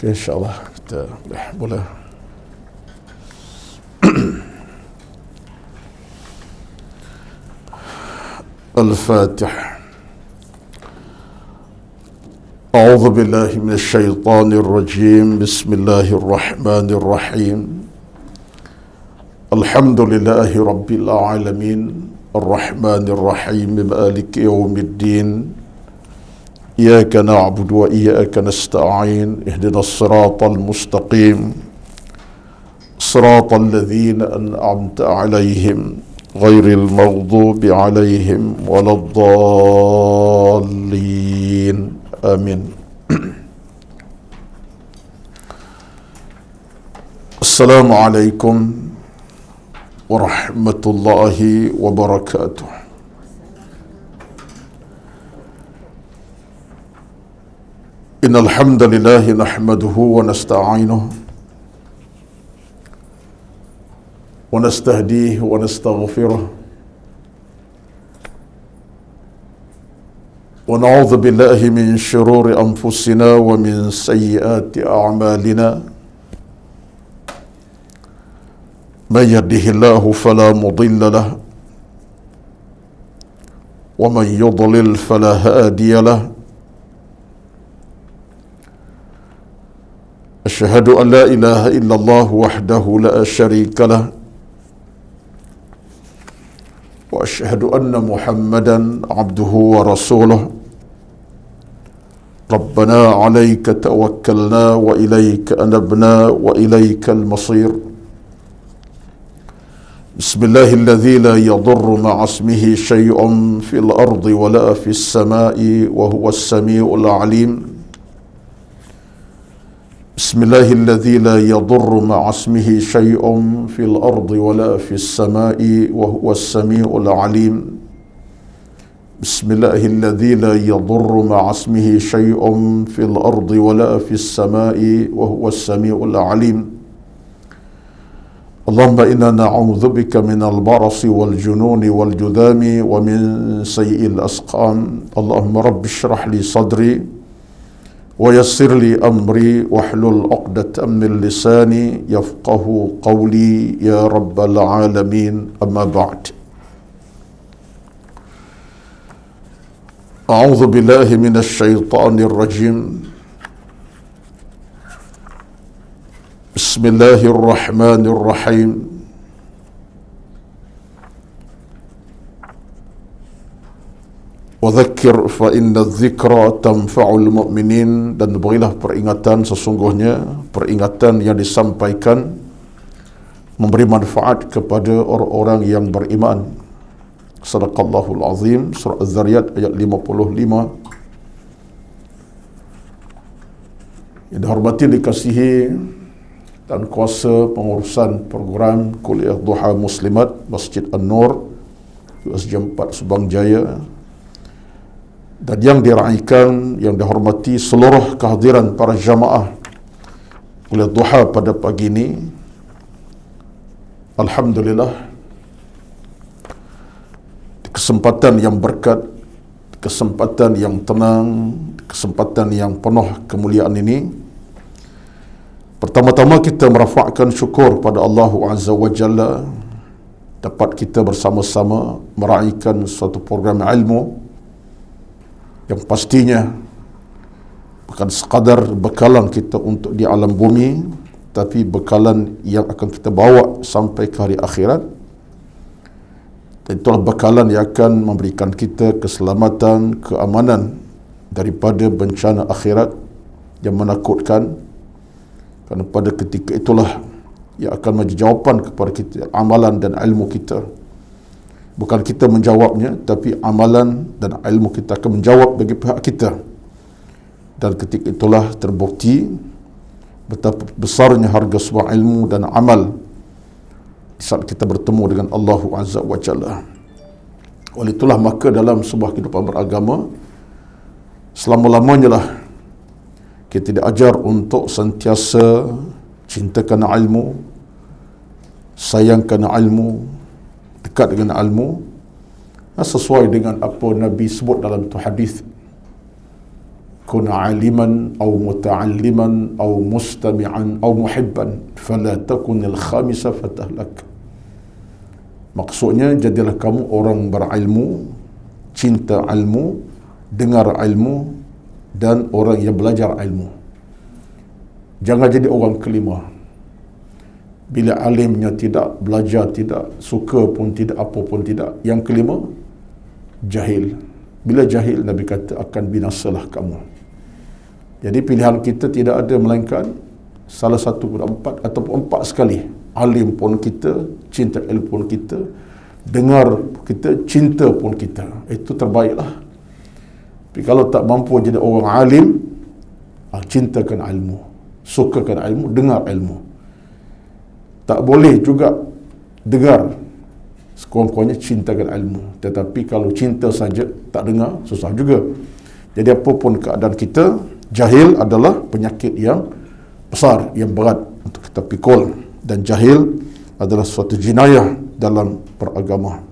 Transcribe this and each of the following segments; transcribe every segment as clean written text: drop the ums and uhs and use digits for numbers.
Okay, insyaAllah kita boleh. Al-Fatih. A'udzu billahi minasyaitonir rajim. Bismillahirrahmanirrahim. Alhamdulillahi rabbil alamin. Ar-Rahmanir Rahim. Maliki yaumiddin. إياك نعبد وإياك نستعين اهدنا الصراط المستقيم صراط الذين أنعمت عليهم غير المغضوب عليهم ولا الضالين آمين. السلام عليكم ورحمة الله وبركاته. إن الحمد لله نحمده ونستعينه ونستهديه ونستغفره ونعوذ بالله من شرور أنفسنا ومن سيئات أعمالنا من يهده الله فلا مضل له ومن يضلل فلا هادي له. أشهد أن لا إله إلا الله وحده لا شريك له وأشهد أن محمدا عبده ورسوله. ربنا عليك توكلنا وإليك أنبنا وإليك المصير. بسم الله الذي لا يضر مع اسمه شيء في الأرض ولا في السماء وهو السميع العليم. بسم الله الذي لا يضر مع اسمه شيء في الأرض ولا في السماء وهو السميع العليم. بسم الله الذي لا يضر مع اسمه شيء في الأرض ولا في السماء وهو السميع العليم. اللهم إنا نعوذ بك من البرص والجنون والجذام ومن سيء الأسقام. اللهم رب اشرح لي صدري ويسر لي أمري واحلل عقدة من لساني يفقه قولي يا رب العالمين. أما بعد. أعوذ بالله من الشيطان الرجيم. بسم الله الرحمن الرحيم. Wadzakir fa inna dzikra tanfa'ul mu'minin, dan berilah peringatan, sesungguhnya peringatan yang disampaikan memberi manfaat kepada orang-orang yang beriman. Sadaqallahul azim. Surah Az-Zariyat ayat 55. Yang dihormati, dikasihi dan kuasa pengurusan program Kuliah Duha Muslimat Masjid An-Nur USJ 4 Subang Jaya, dan yang diraikan, yang dihormati seluruh kehadiran para jamaah Kuliah Duha pada pagi ini. Alhamdulillah, kesempatan yang berkat, kesempatan yang tenang, kesempatan yang penuh kemuliaan ini, pertama-tama kita merafakkan syukur pada Allah Azza wa Jalla dapat kita bersama-sama meraikan suatu program ilmu yang pastinya bukan sekadar bekalan kita untuk di alam bumi, tapi bekalan yang akan kita bawa sampai ke hari akhirat. Dan itulah bekalan yang akan memberikan kita keselamatan, keamanan daripada bencana akhirat yang menakutkan. Kerana pada ketika itulah yang akan menjadi jawapan kepada kita, amalan dan ilmu kita. Bukan kita menjawabnya, tapi amalan dan ilmu kita akan menjawab bagi pihak kita. Dan ketika itulah terbukti betapa besarnya harga sebuah ilmu dan amal di saat kita bertemu dengan Allah Azza wa Jalla. Oleh itulah maka dalam sebuah kehidupan beragama, selama-lamanya lah kita diajar untuk sentiasa cintakan ilmu, sayangkan ilmu, dekat dengan ilmu, sesuai dengan apa Nabi sebut dalam tu hadis, kun aliman atau muta'alliman atau mustami'an atau muhibban fala takunil khamisa fatahlak. Maksudnya, jadilah kamu orang berilmu, cinta ilmu, dengar ilmu, dan orang yang belajar ilmu. Jangan jadi orang kelima. Bila alimnya tidak, belajar tidak, suka pun tidak, apa pun tidak. Yang kelima, jahil. Bila jahil, Nabi kata akan binasalah kamu. Jadi pilihan kita tidak ada melainkan salah satu pada empat ataupun empat sekali. Alim pun kita, cinta ilmu pun kita, dengar kita, cinta pun kita. Itu terbaiklah. Tapi kalau tak mampu jadi orang alim, cintakan ilmu, sukakan ilmu, dengar ilmu. Tak boleh juga dengar, sekurang-kurangnya cintakan ilmu. Tetapi kalau cinta saja tak dengar, susah juga. Jadi apapun keadaan kita, jahil adalah penyakit yang besar, yang berat untuk kita pikul. Dan jahil adalah suatu jenayah dalam beragama.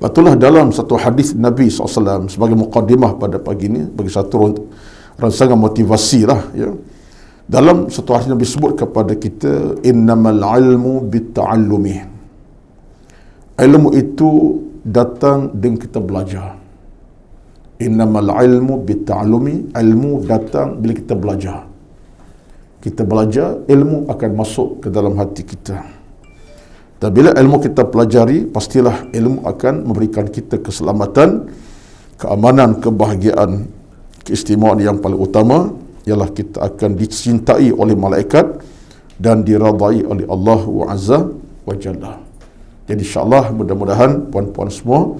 Itulah dalam satu hadis Nabi SAW sebagai muqaddimah pada pagi ini, bagi satu rangsangan motivasi lah, ya. Dalam satu hadis Nabi sebut kepada kita, innamal ilmu bitta'allumi. Ilmu itu datang dengan kita belajar. Innamal ilmu bitta'allumi. Ilmu datang bila kita belajar. Kita belajar, ilmu akan masuk ke dalam hati kita. Dan bila ilmu kita pelajari, pastilah ilmu akan memberikan kita keselamatan, keamanan, kebahagiaan, keistimewaan yang paling utama ialah kita akan dicintai oleh malaikat dan diradai oleh Allah Azza wa Jalla. Jadi insyaAllah mudah-mudahan puan-puan semua,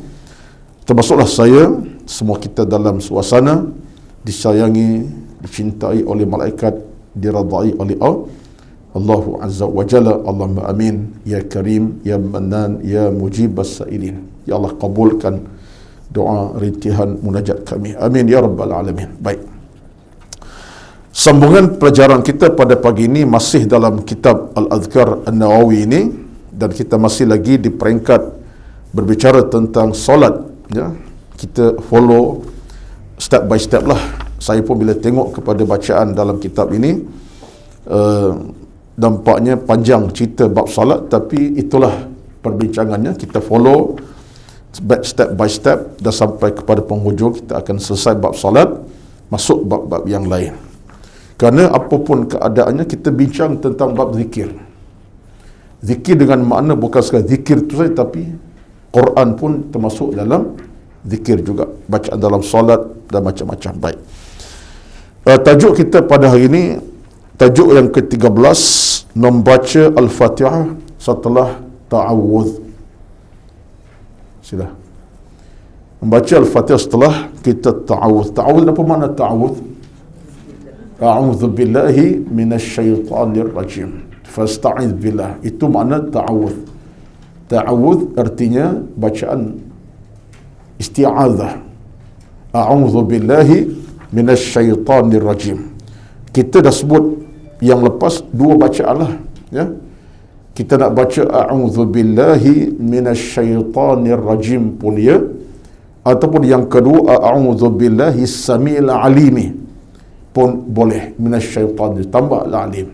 termasuklah saya, semua kita dalam suasana disayangi, dicintai oleh malaikat, diradai oleh Allah Azza wa Jalla. Allahumma amin ya Karim ya Mannan ya Mujibas Sa'ilin. Ya Allah, kabulkan doa rintihan munajat kami, amin ya Rabbal Alamin. Baik, sambungan pelajaran kita pada pagi ini masih dalam kitab Al-Adhkar An-Nawawi ini, dan kita masih lagi di peringkat berbicara tentang solat, ya. Kita follow step by step lah. Saya pun bila tengok kepada bacaan dalam kitab ini, nampaknya panjang cerita bab salat, tapi itulah perbincangannya. Kita follow step by step dan sampai kepada penghujung kita akan selesai bab salat, masuk bab-bab yang lain. Kerana apapun keadaannya, kita bincang tentang bab zikir. Zikir dengan makna bukan sekadar zikir itu saja, tapi Quran pun termasuk dalam zikir juga, bacaan dalam salat dan macam-macam. Baik, tajuk kita pada hari ini, tajuk yang ke-13, membaca Al-Fatihah setelah ta'awudz. Sila. Membaca Al-Fatihah setelah kita ta'awudz. Ta'awudz apa makna ta'awudz? A'udzu billahi minasyaitonir rajim. Fasta'iz billah. Itu makna ta'awudz. Ta'awudz artinya bacaan isti'adzah. A'udzu billahi minasyaitonir rajim. Kita dah sebut yang lepas dua bacaan lah, ya. Kita nak baca a'udzu billahi minasyaitonir rajim pun ya, ataupun yang kedua a'udzu billahi samil alimi pun boleh, minasyaitan tambah alim.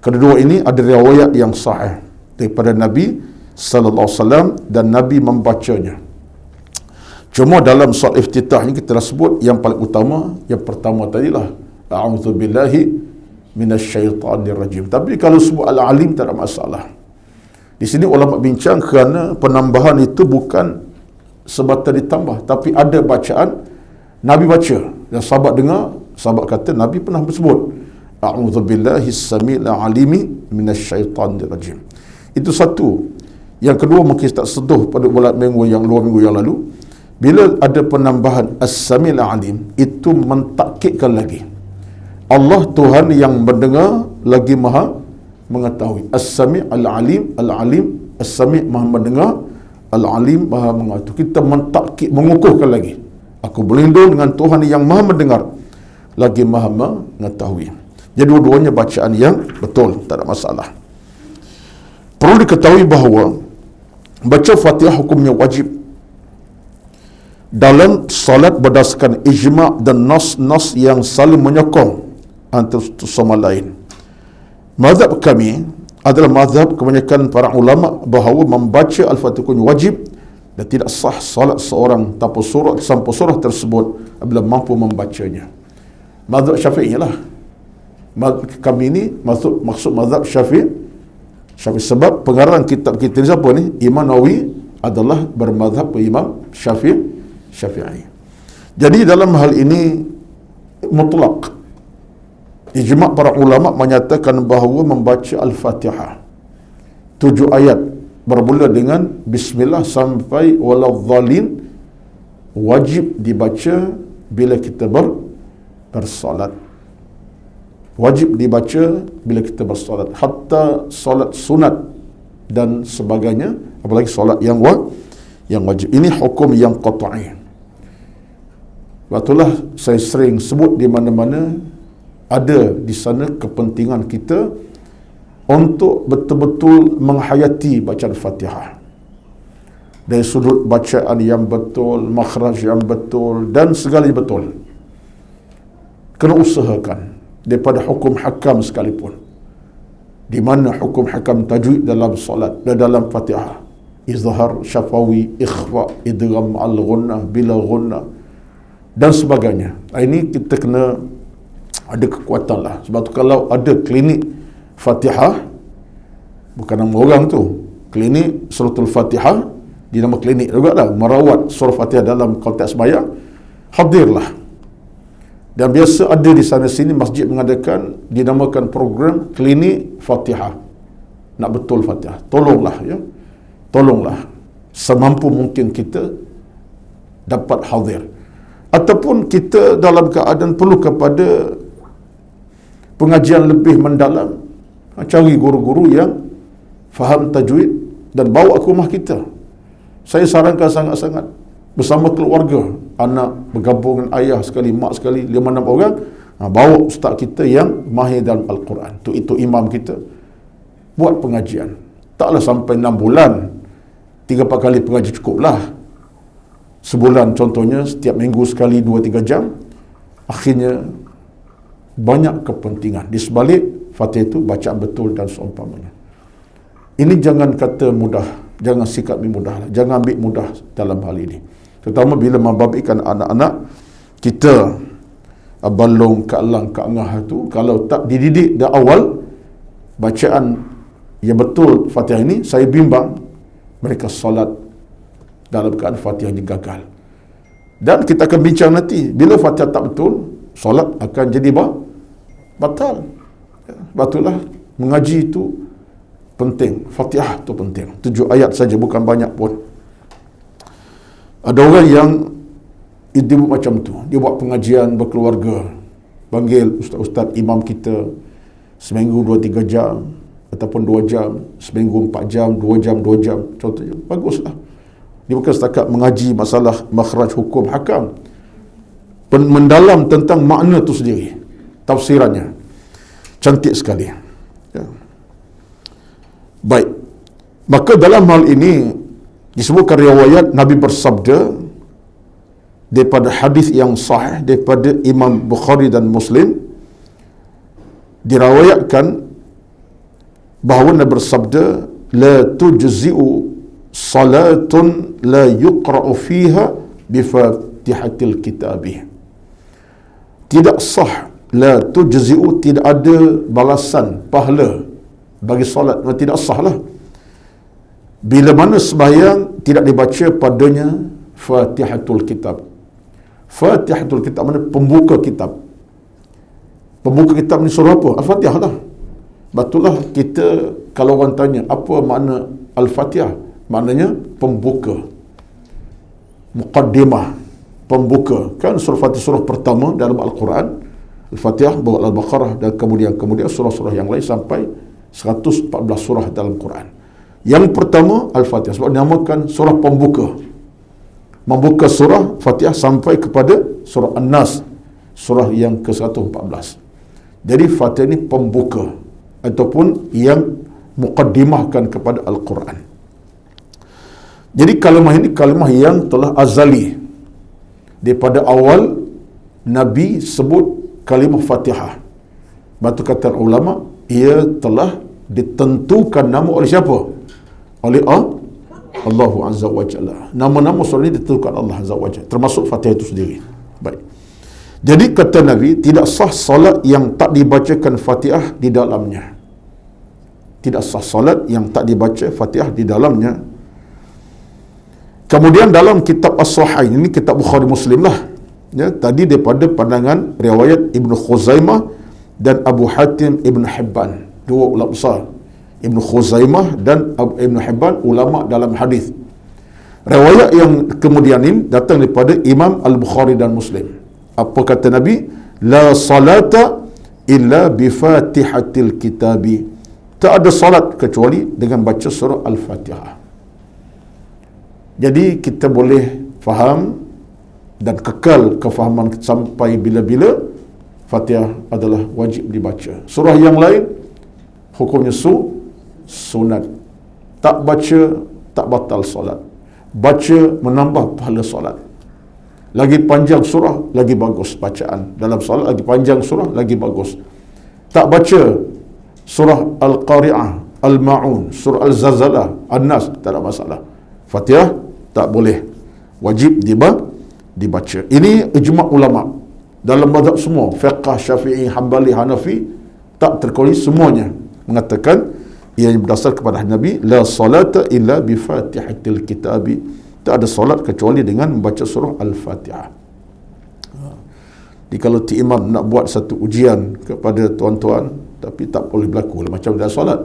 Kedua ini ada riwayat yang sahih daripada Nabi sallallahu alaihi wasallam dan Nabi membacanya. Cuma dalam soal iftitah ni kita dah sebut yang paling utama, yang pertama tadilah a'udzubillahi minasyaitanir rajim. Tapi kalau sebut al-alim tak ada masalah. Di sini ulama bincang kerana penambahan itu bukan sebatas ditambah, tapi ada bacaan Nabi baca dan sahabat dengar, sahabat kata Nabi pernah bersebut a'udzubillahi samil alimi minasyaitanir rajim. Itu satu. Yang kedua mungkin tak sentuh pada bulan minggu yang lalu. Bila ada penambahan as-samil alim, itu mentakkidkan lagi Allah Tuhan yang mendengar lagi maha mengetahui. As-sami' al-alim, al-alim as-sami' maha mendengar, al-alim maha mengetahui. Kita mentakkid, mengukuhkan lagi. Aku berlindung dengan Tuhan yang maha mendengar lagi maha mengetahui. Jadi dua-duanya bacaan yang betul, tak ada masalah. Perlu diketahui bahawa baca Fatihah hukumnya wajib dalam salat berdasarkan ijma' dan nas-nas yang saling menyokong antara satu sama lain. Mazhab kami adalah mazhab kebanyakan para ulama bahawa membaca Al-Fatihah wajib dan tidak sah salat seorang tanpa surah tersebut apabila mampu membacanya. Mazhab Syafi'i lah. Kami ini maksud mazhab Syafi'i sebab pengarang kitab kita ni siapa ni? Imam Nawawi adalah bermazhab Imam Syafi'i. Jadi dalam hal ini mutlak ijma' para ulama menyatakan bahawa membaca Al-Fatihah 7 ayat bermula dengan bismillah sampai waladhdallin wajib dibaca bila kita bersalat. Wajib dibaca bila kita bersolat, hatta solat sunat dan sebagainya, apalagi solat yang wajib. Ini hukum yang qat'i. Itulah saya sering sebut di mana-mana ada di sana kepentingan kita untuk betul-betul menghayati bacaan Fatihah dari sudut bacaan yang betul, makhraj yang betul dan segalanya betul. Kena usahakan daripada hukum hakam sekalipun, di mana hukum hakam tajwid dalam solat dan dalam Fatihah, izhar, syafawi, ikhfa, idgham al-ghunnah, bila ghunnah dan sebagainya. Ini kita kena ada kekuatan lah. Sebab tu kalau ada klinik Fatihah, bukan nama orang tu, klinik suratul Fatihah, di nama klinik juga lah, merawat surah Fatihah dalam konteks bayang, hadirlah. Dan biasa ada di sana sini masjid mengadakan dinamakan program klinik Fatihah. Nak betul Fatihah, tolonglah ya, tolonglah semampu mungkin kita dapat hadir, ataupun kita dalam keadaan perlu kepada pengajian lebih mendalam, cari guru-guru yang faham tajwid dan bawa ke rumah kita. Saya sarankan sangat-sangat bersama keluarga, anak bergabung dengan ayah sekali, mak sekali, 5-6 orang, bawa ustaz kita yang mahir dalam Al-Quran, itu imam kita, buat pengajian. Taklah sampai 6 bulan 3-4 kali pengaji cukuplah. Sebulan contohnya setiap minggu sekali 2-3 jam. Akhirnya banyak kepentingan di sebalik Fatihah itu bacaan betul dan seumpamanya. Ini jangan kata mudah, jangan sikap mudah, jangan ambil mudah dalam hal ini. Terutama bila membabitkan anak-anak kita balong, kalang, kangah itu, kalau tak dididik dari awal bacaan yang betul Fatihah ini, saya bimbang mereka solat dalam keadaan Fatihah gagal. Dan kita akan bincang nanti, bila Fatihah tak betul, solat akan jadi batal. Batulah mengaji itu penting, Fatihah itu penting. 7 ayat saja, bukan banyak pun. Ada orang yang dia buat macam tu, dia buat pengajian berkeluarga, panggil ustaz-ustaz imam kita seminggu 2-3 jam, ataupun 2 jam, seminggu 4 jam, 2 jam, 2 jam, contohnya. Baguslah. Dia bukan setakat mengaji masalah makhraj hukum hakam, mendalam tentang makna tu sendiri, tafsirannya cantik sekali ya. Baik, maka dalam hal ini disebutkan riwayat Nabi bersabda daripada hadis yang sahih daripada Imam Bukhari dan Muslim, diriwayatkan bahawa Nabi bersabda, la tujzi'u salatun la yuqra'u fiha bifatihatil kitabi. Tidak sah, la tujzi'u, tidak ada balasan pahala bagi solat, tidak sah lah bila mana sembahyang tidak dibaca padanya Fatihatul Kitab. Fatihatul Kitab mana? Pembuka kitab. Pembuka kitab ni surah apa? Al-Fatihah lah. Betul lah, kita kalau orang tanya apa makna Al-Fatihah, maknanya pembuka, muqaddimah, pembuka. Kan surah Fatihah surah pertama dalam Al-Quran. Al-Fatihah, bawa Al-Baqarah, dan kemudian surah-surah yang lain sampai 114 surah dalam Quran. Yang pertama Al-Fatihah, sebab dinamakan surah pembuka, membuka surah Fatihah sampai kepada surah An-Nas, surah yang ke-114. Jadi Fatihah ini pembuka ataupun yang muqaddimahkan kepada Al-Quran. Jadi kalimah ini kalimah yang telah azali. Daripada awal Nabi sebut kalimah Fatihah. Batu kata ulama, ia telah ditentukan nama oleh siapa? Oleh Allah Azza wa Jalla. Nama-nama surah ini ditentukan Allah Azza wa Jalla, termasuk Fatihah itu sendiri. Baik. Jadi kata Nabi, tidak sah solat yang tak dibacakan Fatihah di dalamnya. Tidak sah solat yang tak dibaca Fatihah di dalamnya. Kemudian dalam kitab As-Sahihain, ini kitab Bukhari Muslim lah, ya, tadi daripada pandangan riwayat Ibnu Khuzaimah dan Abu Hatim Ibn Hibban, dua ulama besar. Ibnu Khuzaimah dan Ibn Hibban, ulama dalam hadis. Riwayat yang kemudian ini datang daripada Imam Al-Bukhari dan Muslim. Apa kata Nabi? La salata illa bifatihatil kitabi. Tak ada salat kecuali dengan baca surah Al-Fatihah. Jadi kita boleh faham dan kekal kefahaman sampai bila-bila Fatihah adalah wajib dibaca. Surah yang lain hukumnya sunat. Tak baca tak batal solat. Baca menambah pahala solat. Lagi panjang surah lagi bagus bacaan. Dalam solat lagi panjang surah lagi bagus. Tak baca surah Al-Qari'ah, Al-Ma'un, surah Al-Zalzalah, An-Nas, tak ada masalah. Fatihah tak boleh, wajib dibaca. Ini ijma' ulama dalam mazhab semua, fiqh, Syafi'i, Hanbali, Hanafi, tak terkecuali semuanya mengatakan ia berdasar kepada Nabi, la salata illa bi fatihatil kitabi. Tak ada solat kecuali dengan membaca surah Al-Fatihah. Jadi kalau imam nak buat satu ujian kepada tuan-tuan, tapi tak boleh berlaku macam dalam solat.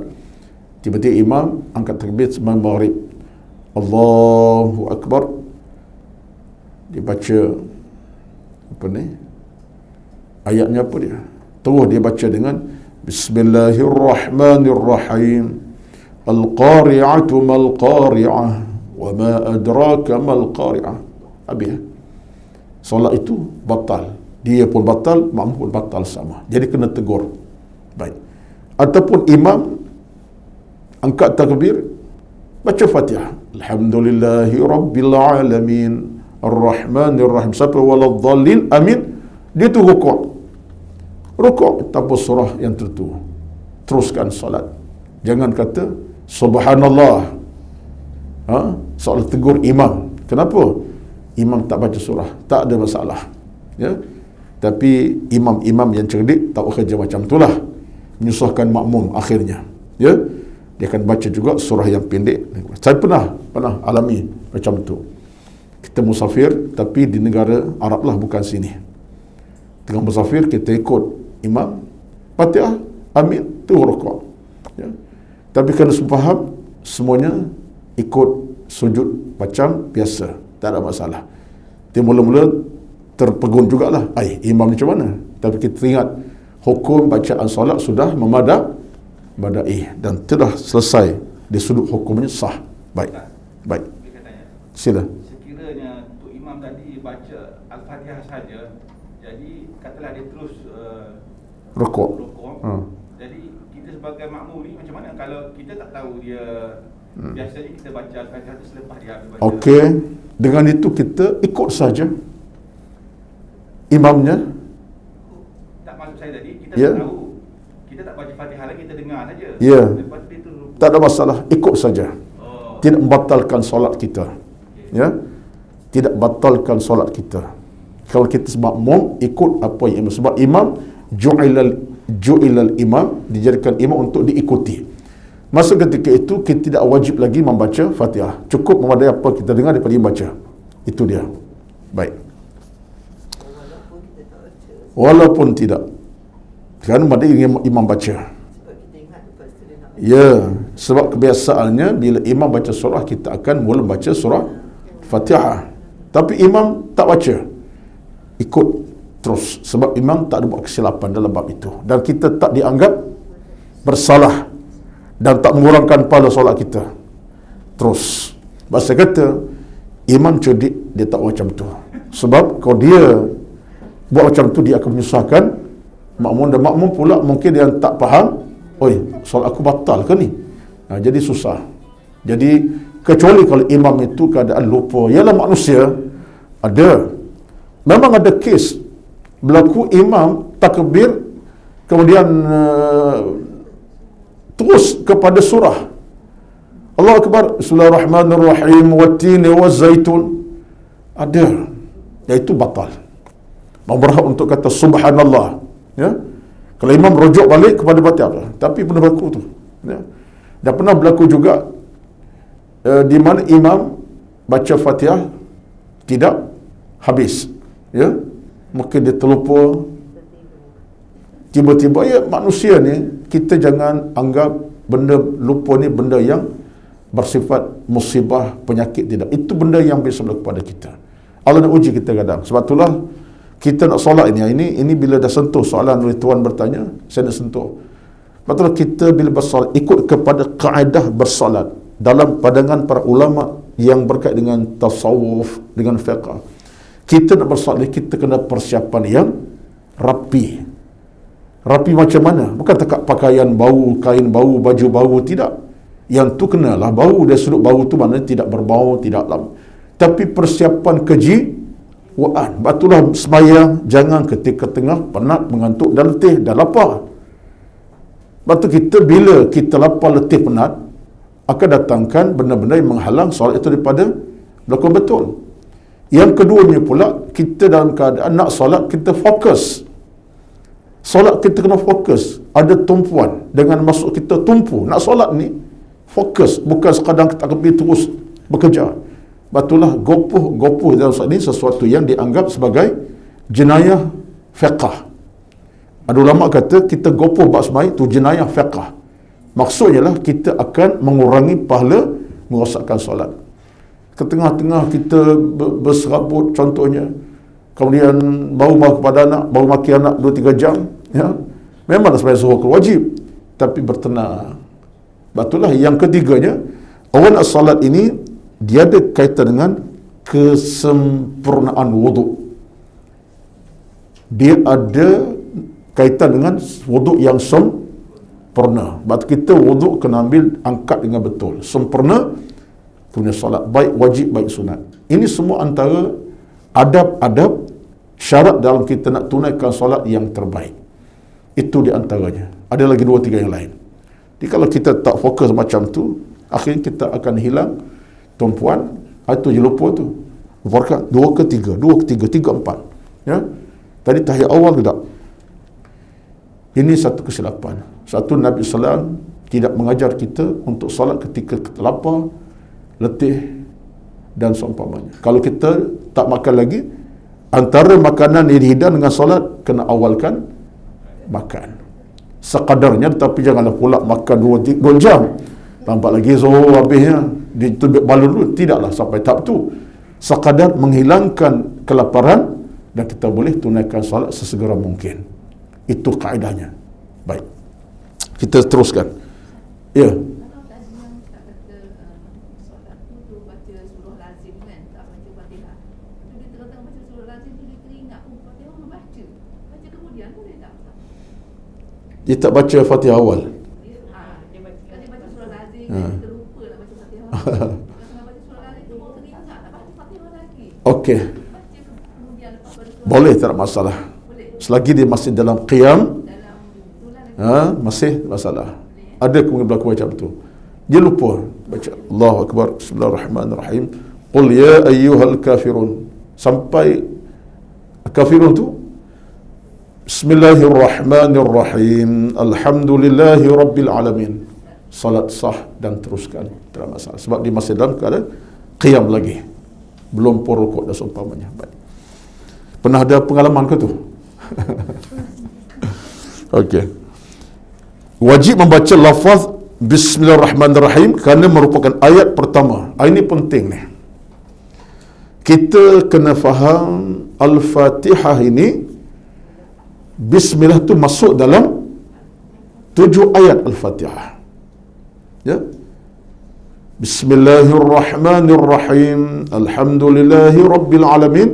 Tiba-tiba imam angkat takbir sembahyang maghrib, Allahu Akbar, dibaca apa ni, ayatnya apa dia, terus dia baca dengan Bismillahirrahmanirrahim, Al-Qari'atu mal-Qari'ah, wa ma adraka mal-Qari'ah. Habis. Solat itu batal. Dia pun batal, makmum pun batal sama. Jadi kena tegur. Baik. Ataupun imam angkat takbir, baca Fatihah. Alhamdulillahi Rabbil Alamin, Ar-Rahmanir Rahim, sampai waladhdallin, amin. Dia tu rukuk. Rukuk tanpa surah yang tertentu. Teruskan solat. Jangan kata subhanallah. Soal tegur imam. Kenapa? Imam tak baca surah. Tak ada masalah. Ya. Tapi imam-imam yang cerdik tak kerja macam itulah. Menyusahkan makmum akhirnya. Ya. Dia akan baca juga surah yang pendek. Saya pernah alami macam tu. Kita musafir tapi di negara Arab lah, bukan sini. Tengah musafir kita ikut imam, Fatihah, amin, tu rukuk. Ya. Tapi kena faham semuanya ikut sujud macam biasa, tak ada masalah. Dia mula-mula terpegun jugalah, imam macam mana? Tapi kita ingat hukum bacaan solat sudah memadai dan telah selesai di sudut hukumnya sah. Baik. Sila. Sekiranya untuk imam tadi baca Al-Fatihah saja, jadi katalah dia terus rukuk. Jadi kita sebagai makmum ni macam mana kalau kita tak tahu dia biasanya kita baca Al-Fatihah tu selepas dia habis baca. Okey, dengan itu kita ikut saja imamnya. Tak, maksud saya tadi kita tak tahu, kita tak baca Fatihah lagi, kita dengar saja. Ya. Lepas tu dia Tak ada masalah, ikut saja. Tidak membatalkan solat kita. Ya. tidak batalkan solat kita. Kalau kita makmum ikut apa yang imam, sebab imam ju'ilal imam, dijadikan imam untuk diikuti. Masa ketika itu kita tidak wajib lagi membaca Fatihah, cukup memadai apa kita dengar daripada imam baca. Itu dia. Baik. Walaupun tidak, kerana memadai imam baca. Ya, sebab kebiasaannya bila imam baca surah, kita akan mula baca surah Fatihah. Tapi imam tak baca, ikut terus, sebab imam tak ada buat kesilapan dalam bab itu, dan kita tak dianggap bersalah dan tak mengurangkan pahala solat kita. Terus bahasa kata imam cerdik, dia tak macam tu. Sebab kalau dia buat macam tu, dia akan menyusahkan makmum, dan makmum pula mungkin dia tak faham, oi, solat aku batal ke ni? Jadi susah. Jadi kecuali kalau imam itu keadaan lupa, ialah manusia. Memang ada kes berlaku imam takbir, kemudian terus kepada surah Allahu Akbar, Bismillahirrahmanirrahim, wattini wazzaitun, ada, iaitu batal. Mau berhak untuk kata subhanallah, ya. Kalau imam rujuk balik kepada Fatihah, tapi pernah berlaku tu, ya. Dan pernah berlaku juga di mana imam baca Fatihah tidak habis, ya, mungkin dia terlupa tiba-tiba. Ya, manusia ni, kita jangan anggap benda lupa ni benda yang bersifat musibah, penyakit, tidak. Itu benda yang biasa berlaku kepada kita. Allah nak uji kita kadang. Sebab itulah kita nak solat ini bila dah sentuh soalan oleh tuan bertanya, saya nak sentuh. Sebab itulah kita bila bersolat ikut kepada kaedah bersolat dalam pandangan para ulama yang berkait dengan tasawuf, dengan fiqh. Kita nak bersolat, kita kena persiapan yang rapi. Rapi macam mana? Bukan takat pakaian bau, kain bau, baju bau, tidak. Yang tu kenalah bau, dari sudut bau tu maknanya tidak berbau, tidak lama. Tapi persiapan kejiwaan. Itulah sembahyang jangan ketika tengah penat, mengantuk dan letih dan lapar. Sebab tu kita bila kita lapar, letih, penat, akan datangkan benda-benda yang menghalang solat itu daripada berlaku betul. Yang keduanya pula, kita dalam keadaan nak solat, kita fokus. Solat kita kena fokus. Ada tumpuan. Dengan maksud kita tumpu. Nak solat ni, fokus. Bukan sekadar kita akan terus bekerja. Batulah gopoh dalam solat ni sesuatu yang dianggap sebagai jenayah fiqh. Ada ulama kata, kita gopoh bab semai tu jenayah fiqh. Maksudnya lah, kita akan mengurangi pahala merosakkan solat. Ke tengah-tengah kita berserabut contohnya, kemudian baru kepada anak, baru maki anak 2-3 jam, ya, memanglah sebagai zuhur wajib, tapi bertenang. Batulah yang ketiganya, orang nak salat ini dia ada kaitan dengan kesempurnaan wuduk. Dia ada kaitan dengan wuduk yang sempurna. Sebab kita wuduk kena ambil, angkat dengan betul, sempurna punya solat, baik wajib baik sunat. Ini semua antara adab-adab syarat dalam kita nak tunaikan solat yang terbaik. Itu di antaranya. Ada lagi 2-3 yang lain. Jadi kalau kita tak fokus macam tu, akhirnya kita akan hilang tumpuan. Itu je lupa tu. Rakaat 2 ke 3, 2 ke 3, 3 4. Ya. Tadi tahiyat awal tidak. Ini satu kesilapan. Satu, Nabi SAW tidak mengajar kita untuk solat ketika kita lapar, letih dan seumpamanya. Kalau kita tak makan lagi, antara makanan yang dihidang dengan solat, kena awalkan makan sekadarnya, tetapi janganlah pula makan 2 jam tampak lagi zuhur habisnya ditubik balon dulu. Tidaklah sampai tahap tu. Sekadar menghilangkan kelaparan dan kita boleh tunaikan solat sesegera mungkin. Itu kaedahnya. Baik, kita teruskan. Ya. Dia tak baca Fatihah awal. Dia baca surah lazim, dia terlupa nak baca Fatihah. Kalau baca surah lazim tu baru teringat nak baca Fatihah lagi. Okey. Boleh, tak ada masalah. Selagi dia masih dalam qiyam, masih masalah. Ada kemungkinan berlaku macam tu. Dia lupa baca Allahu Akbar, Bismillahirrahmanirrahim, Qul ya ayyuhal kafirun. Sampai kafirun tu Bismillahirrahmanirrahim. Alhamdulillahi rabbil alamin. Salat sah dan teruskan, tidak masalah. Sebab dia masih dalam keadaan qiyam lagi, belum pun rukuk dan seumpamanya. Baik. Pernah ada pengalaman ke tu? Okey. Wajib membaca lafaz Bismillahirrahmanirrahim kerana merupakan ayat pertama. Ini penting ni. Kita kena faham Al-Fatihah ini, Bismillah tu masuk dalam 7 ayat Al-Fatihah. Ya. Bismillahirrahmanirrahim. Alhamdulillahi rabbil alamin.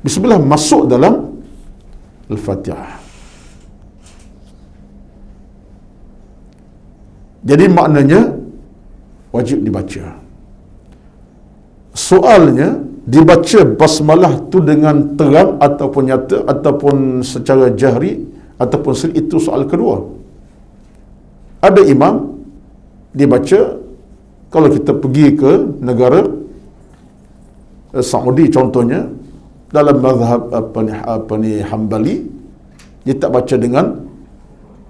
Bismillah masuk dalam Al-Fatihah. Jadi maknanya wajib dibaca. Soalnya, dibaca basmalah tu dengan terang ataupun nyata ataupun secara jahri ataupun sir, itu soal kedua. Ada imam dibaca, kalau kita pergi ke negara Saudi contohnya, dalam mazhab Hambali, dia tak baca dengan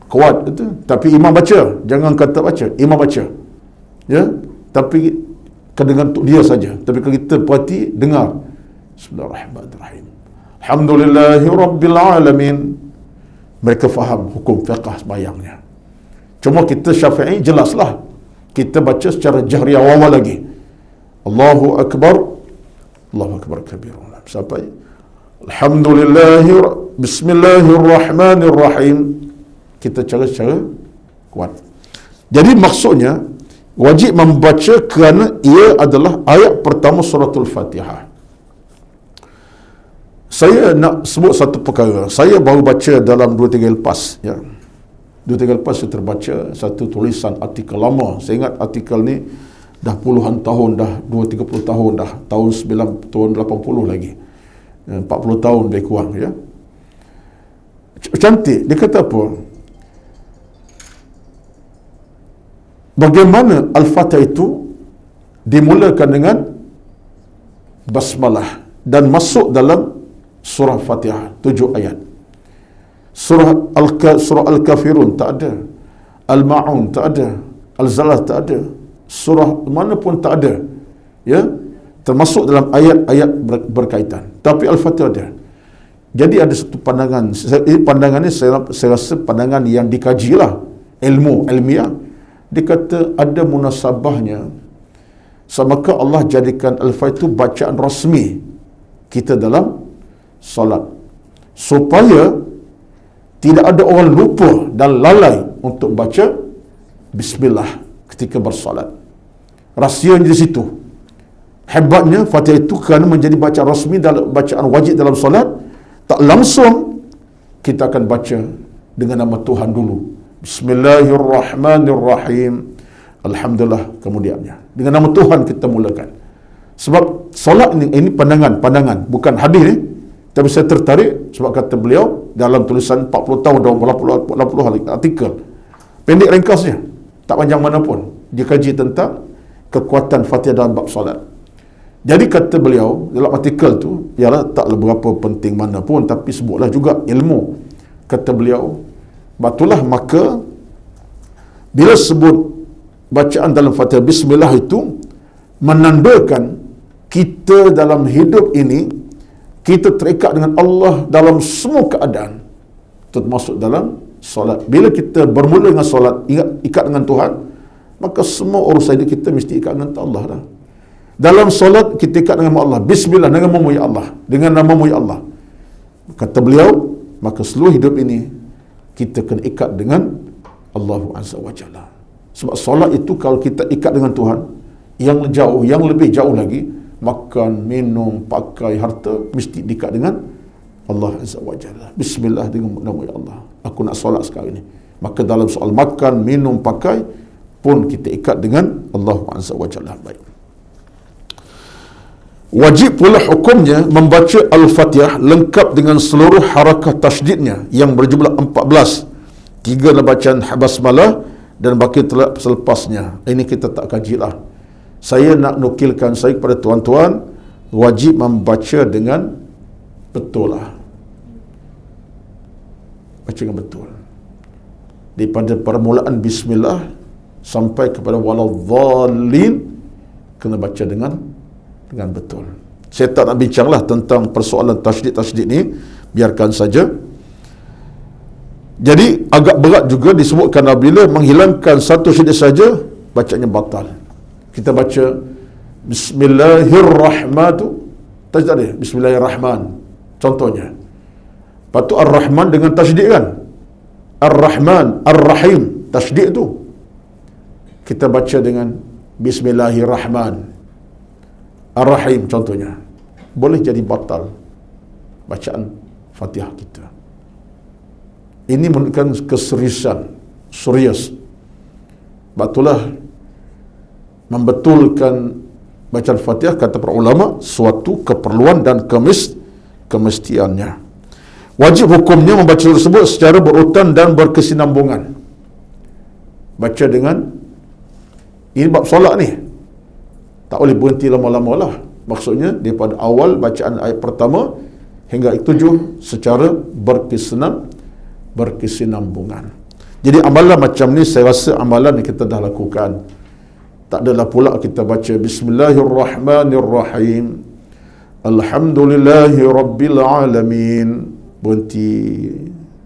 kuat itu, tapi imam baca. Jangan kata baca, imam baca. Ya, tapi dengan untuk dia saja. Tapi kalau kita perhati, dengar Bismillahirrahmanirrahim. Alhamdulillahi rabbil alamin. Mereka faham hukum fiqh sembahyangnya. Cuma kita Syafi'i jelaslah, kita baca secara jahri awal lagi. Allahu akbar, Allahu akbar kabir. Sampai Alhamdulillahi Bismillahirrahmanirrahim. Kita cara secara kuat. Jadi maksudnya wajib membaca kerana ia adalah ayat pertama suratul Fatihah. Saya nak sebut satu perkara. Saya baru baca dalam 2-3 lepas, ya. 2-3 lepas saya terbaca satu tulisan artikel lama. Saya ingat artikel ni dah puluhan tahun, dah 20-30 tahun dah, tahun 80 lagi. 40 tahun lebih kurang, ya. Cantik. Dia kata apa? Bagaimana Al-Fatihah itu dimulakan dengan basmalah dan masuk dalam surah Fatihah 7 ayat. Surah Al-Kafirun tak ada, Al-Ma'un tak ada, Al-Zalzlah tak ada, surah mana pun tak ada, ya, termasuk dalam ayat-ayat berkaitan. Tapi Al-Fatihah ada. Jadi ada satu pandangan, pandangan ini saya rasa pandangan yang dikajilah, ilmiah. Dia kata ada munasabahnya, maka Allah jadikan Al-Fatihah itu bacaan rasmi kita dalam solat, supaya tidak ada orang lupa dan lalai untuk baca Bismillah ketika bersolat. Rahsianya di situ. Hebatnya Fatihah itu kerana menjadi bacaan rasmi, dalam bacaan wajib dalam solat, tak langsung kita akan baca dengan nama Tuhan dulu. Bismillahirrahmanirrahim. Alhamdulillah kemudiannya. Dengan nama Tuhan kita mulakan. Sebab solat ini pandangan, bukan hadis ni. Tapi saya tertarik sebab kata beliau dalam tulisan 40 tahun, 80 artikel. Pendek ringkasnya, tak panjang mana pun. Dia kaji tentang kekuatan Fatihah dalam bab solat. Jadi kata beliau dalam artikel tu, ialah taklah berapa penting mana pun, tapi sebutlah juga ilmu. Kata beliau, batulah maka bila sebut bacaan dalam Fatihah Bismillah itu menandakan kita dalam hidup ini kita terikat dengan Allah dalam semua keadaan, termasuk dalam solat. Bila kita bermula dengan solat, ikat dengan Tuhan, maka semua urusan hidup kita mesti ikat dengan Allah dah. Dalam solat kita ikat dengan Allah, Bismillah, dengan nama ya Allah, dengan nama ya Allah. Kata beliau, maka seluruh hidup ini kita kena ikat dengan Allah Azza wa Jalla. Sebab solat itu kalau kita ikat dengan Tuhan, yang jauh, yang lebih jauh lagi, makan, minum, pakai, harta, mesti diikat dengan Allah Azza wa Jalla. Bismillah, dengan nama ya Allah, aku nak solat sekarang ini. Maka dalam soal makan, minum, pakai pun kita ikat dengan Allah Azza wa Jalla. Baik. Wajib pula hukumnya membaca Al-Fatihah lengkap dengan seluruh harakat tasydidnya yang berjumlah 14. 3 dalam bacaan basmalah dan baki telah selepasnya. Ini kita tak kajilah. Saya nak nukilkan saya kepada tuan-tuan, wajib membaca dengan betul lah. Baca dengan betul. Daripada permulaan bismillah sampai kepada waladhdallin, kena baca dengan betul. Saya tak nak bincanglah tentang persoalan tasydid ni, biarkan saja. Jadi agak berat juga disebutkan apabila menghilangkan satu syedid saja, bacanya batal. Kita baca Bismillahirrahmanirrahim, tak ada Bismillahirrahman contohnya. Patut Ar-Rahman dengan tasydid kan? Ar-Rahman, Ar-Rahim, tasydid tu. Kita baca dengan Bismillahirrahman Ar-Rahim contohnya. Boleh jadi batal bacaan Fatihah kita. Ini menunjukkan keseriusan, serius. Batulah membetulkan bacaan Fatihah, kata para ulama, suatu keperluan dan kemestiannya. Wajib hukumnya membaca tersebut secara berurutan dan berkesinambungan. Baca dengan, ini bab solat ni, tak boleh berhenti lama-lama lah. Maksudnya daripada awal bacaan ayat pertama hingga ayat 7 secara berkesinambungan. Jadi amalan macam ni saya rasa amalan yang kita dah lakukan. Tak adalah pula kita baca Bismillahirrahmanirrahim, Alhamdulillahi Rabbil Alamin, berhenti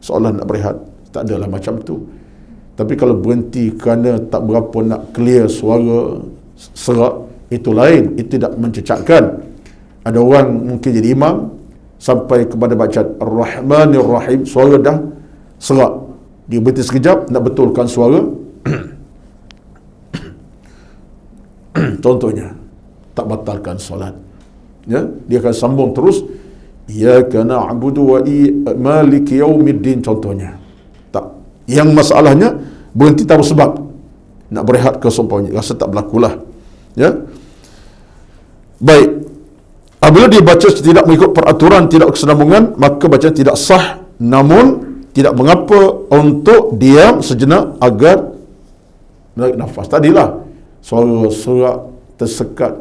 seolah nak berehat. Tak adalah macam tu. Tapi kalau berhenti kerana tak berapa nak clear suara serak, itu lain, itu tidak mencecatkan. Ada orang mungkin jadi imam sampai kepada bacaan Ar-Rahmanir-Rahim, suara dah serak, dia berhenti sekejap nak betulkan suara. Contohnya, tak batalkan solat, ya, dia akan sambung terus, Iyyaka na'budu wa maliki yaumiddin contohnya. Tak. Yang masalahnya berhenti tanpa sebab, nak berehat ke seumpamanya, rasa tak berlakulah, ya. Baik, apabila dia baca tidak mengikut peraturan, tidak kesinambungan, maka bacaan tidak sah. Namun tidak mengapa untuk diam sejenak agar menarik nafas. Tadilah suara serak, tersekat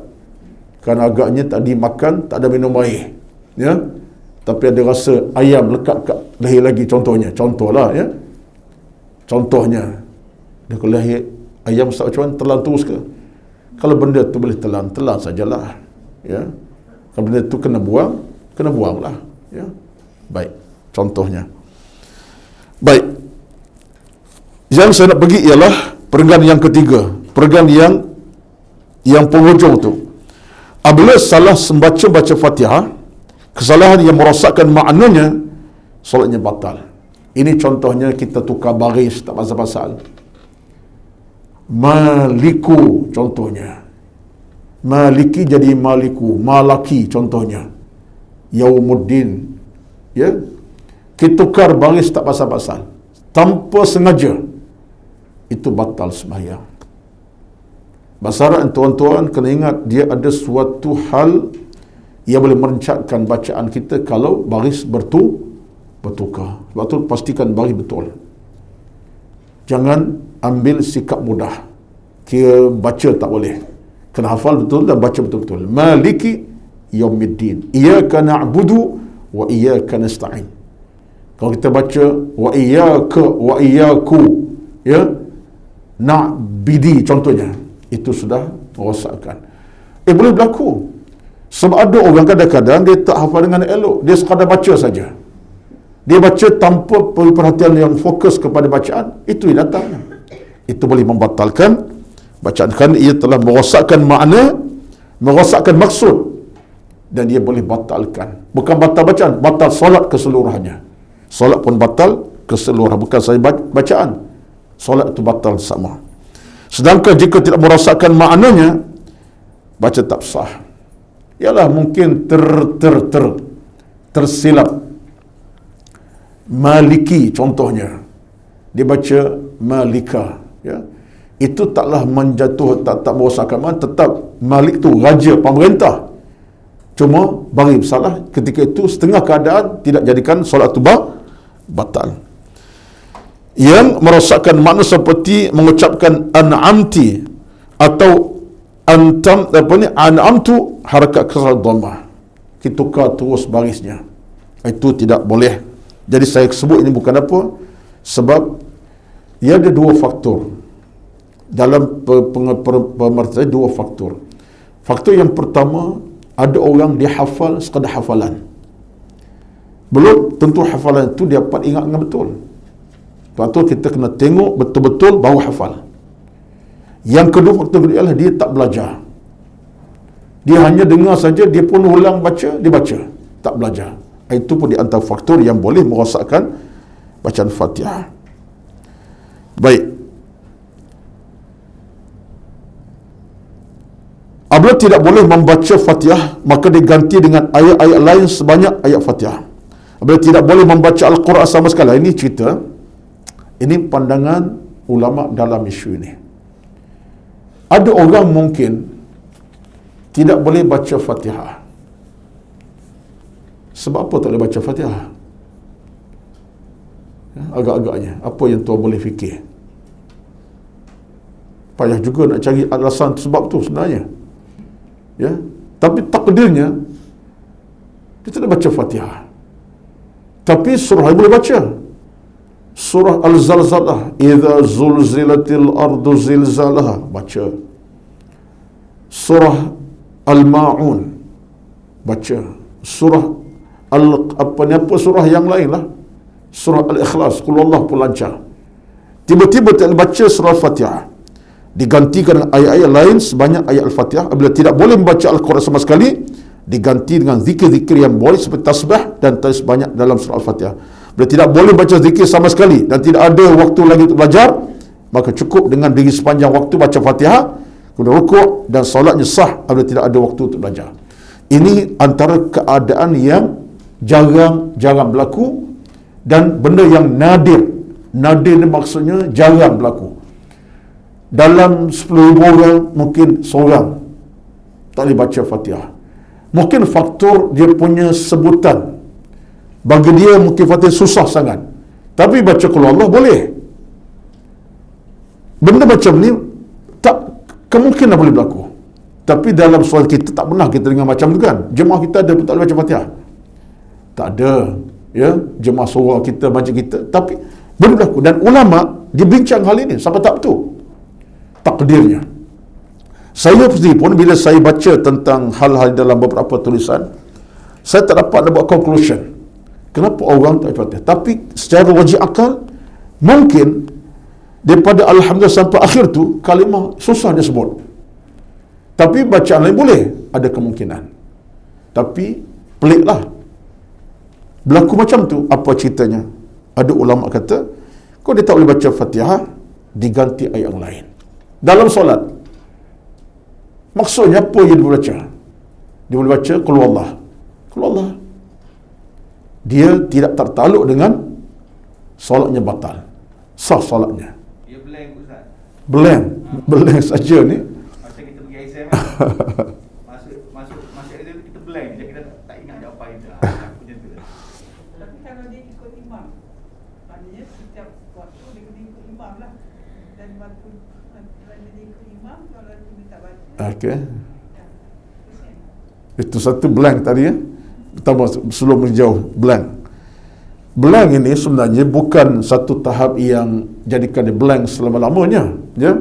kerana agaknya tadi makan, tak ada minum air, ya, tapi ada rasa ayam lekat kat leher lagi contohlah, ya, contohnya dia ke leher ayam, macam mana, telan terus ke? Kalau benda tu boleh telan sajalah, ya. Kalau benda tu kena buanglah, ya. Baik, contohnya. Baik, yang saya nak pergi ialah perenggan yang ketiga, perenggan yang penghujung tu. Apabila salah baca Fatihah, kesalahan yang merosakkan maknanya, solatnya batal. Ini contohnya kita tukar baris tak pasal-pasal. Maliku contohnya, Maliki jadi Maliku, Malaki contohnya, Yaumuddin, ya, kita tukar baris tak pasal-pasal, tanpa sengaja, itu batal sembahyang. Basaran tuan-tuan kena ingat, dia ada suatu hal yang boleh merencatkan bacaan kita kalau baris bertukar. Sebab tu pastikan baris betul. Jangan ambil sikap mudah, kira baca tak boleh, kena hafal betul dan baca betul-betul. Maliki yaumiddin, iyyaka na'budu wa iyyaka nasta'in. Kalau kita baca wa iyyaka wa iyyaku, ya, na'bidi contohnya, itu sudah merosakkan. Boleh berlaku. Sebab ada orang kadang-kadang dia tak hafal dengan elok, dia sekadar baca saja. Dia baca tanpa perhatian yang fokus kepada bacaan, itu yang datang. Itu boleh membatalkan bacaan kerana ia telah merosakkan makna, merosakkan maksud, dan dia boleh batalkan. Bukan batal bacaan, batal solat keseluruhannya. Solat pun batal keseluruhan, bukan sahaja bacaan. Solat itu batal sama. Sedangkan jika tidak merosakkan maknanya, baca tak sah. Ialah mungkin tersilap. Maliki contohnya, dia baca Malika, ya, itu taklah menjatuh, tak merosakkan makna, tetap Malik tu raja, pemerintah. Cuma bagi salah ketika itu, setengah keadaan tidak jadikan solat tu batal. Yang merosakkan makna seperti mengucapkan an'amti atau an'amtu harakat kasar dhammah. Kita tukar terus barisnya. Itu tidak boleh. Jadi saya sebut ini bukan apa, sebab ia ada dua faktor. Dalam pemerhatian dua faktor. Faktor yang pertama, ada orang dia hafal sekadar hafalan. Belum tentu hafalan itu dia dapat ingat dengan betul. Lepas tu kita kena tengok betul-betul baru hafal. Yang kedua faktor kedua ialah dia tak belajar. Dia hanya dengar saja, dia pun ulang baca, dia baca, tak belajar. Itu pun di antara faktor yang boleh merosakkan bacaan Fatihah. Baik. Apabila tidak boleh membaca Fatihah, maka diganti dengan ayat-ayat lain sebanyak ayat Fatihah. Apabila tidak boleh membaca Al-Quran sama sekali, ini cerita, ini pandangan ulama dalam isu ini. Ada orang mungkin tidak boleh baca Fatihah. Sebab apa tak boleh baca Fatihah? Ya, agak-agaknya apa yang tuan boleh fikir? Payah juga nak cari alasan sebab tu sebenarnya. Ya, tapi takdirnya dia tidak baca Fatihah. Tapi surah yang boleh baca, surah Al-Zalzalah, idza zulzilatil ardu zilzalaha, baca. Surah Al-Ma'un, baca. Surah apa surah yang lain lah, surah Al-Ikhlas, Qul Allah pun lancar. Tiba-tiba tak baca surah Fatihah, digantikan dengan ayat-ayat lain sebanyak ayat Al-Fatihah. Apabila tidak boleh membaca Al-Quran sama sekali, diganti dengan zikir-zikir yang boleh seperti tasbih dan sebanyak dalam surah Al-Fatihah. Bila tidak boleh baca zikir sama sekali dan tidak ada waktu lagi untuk belajar, maka cukup dengan diri sepanjang waktu baca Fatihah, kemudian rukuk dan solatnya sah apabila tidak ada waktu untuk belajar. Ini antara keadaan yang jarang berlaku dan benda yang nadir. Nadir ni maksudnya jarang berlaku. Dalam 10,000 orang mungkin seorang tak boleh baca Fatihah. Mungkin faktor dia punya sebutan, bagi dia mungkin Fatihah susah sangat, tapi baca Qul Allah boleh. Benda macam ni tak kemungkinan boleh berlaku. Tapi dalam soal kita tak pernah kita dengar macam tu kan. Jemaah kita ada pun tak boleh baca Fatihah? Tak ada. Ya, jemaah surau kita, macam kita, tapi boleh berlaku. Dan ulama dibincang hal ini sampai tak betul takdirnya. Saya sendiri pun bila saya baca tentang hal-hal dalam beberapa tulisan, saya tak dapat nak buat conclusion kenapa orang tak baca Fatihah. Tapi secara wajib akal, mungkin daripada Alhamdulillah sampai akhir tu kalimah susah dia sebut, tapi bacaan lain boleh, ada kemungkinan. Tapi peliklah berlaku macam tu. Apa ceritanya? Ada ulama kata, kau dia tak boleh baca Fatihah, diganti ayat yang lain dalam solat. Maksudnya apa yang dia boleh baca? Dia boleh baca Qul Allah. Qul Allah. Dia tidak tertaluk dengan solatnya batal, sah solatnya. Dia blank Ustaz. Blank saja ni. Macam kita pergi exam masuk exam kita blank je, kita tak ingat jawapan kita. Macam tu. Tapi kalau dia ikut imam, maknanya setiap waktu dia kena ikut imam lah. Dan waktu dia ikut imam, kalau dia tak baca, Okey. Itu satu blank tadi ya. Pertama sebelum menjauh blank. Blank ini sebenarnya bukan satu tahap yang jadikan dia blank selama-lamanya, ya.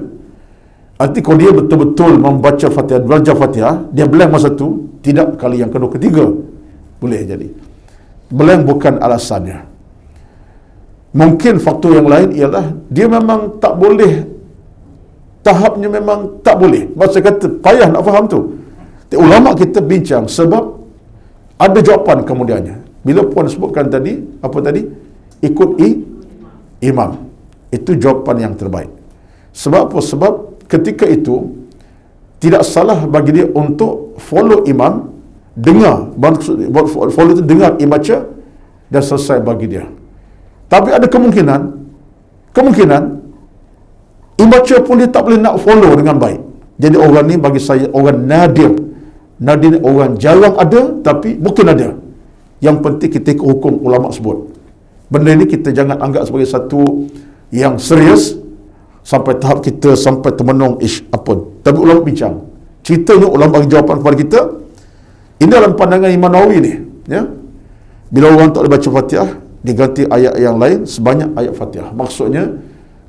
Arti kalau dia betul-betul membaca Fatihah, belajar Fatihah, dia blank masa tu, tidak kali yang kedua ketiga boleh jadi. Blank bukan alasannya. Mungkin faktor yang lain ialah dia memang tak boleh, tahapnya memang tak boleh. Maksud kata payah nak faham tu. Ulama kita bincang sebab ada jawapan kemudiannya. Bila puan sebutkan tadi, apa tadi? Ikut imam. Itu jawapan yang terbaik. Sebab apa? Sebab ketika itu tidak salah bagi dia untuk follow imam, dengar, follow itu dengar imam baca dan selesai bagi dia. Tapi ada kemungkinan imam baca pun dia tak boleh nak follow dengan baik. Jadi orang ni bagi saya orang nadir. Nadir ni orang jarang ada, tapi mungkin ada. Yang penting kita ikut hukum ulama sebut. Benda ni kita jangan anggap sebagai satu yang serius sampai tahap kita sampai termenung apa. Tapi ulama bincang, ceritanya ulama bagi jawapan kepada kita. Ini dalam pandangan Imam Nawawi ni, ya. Bila orang tak boleh baca Fatihah, diganti ayat yang lain sebanyak ayat Fatihah. Maksudnya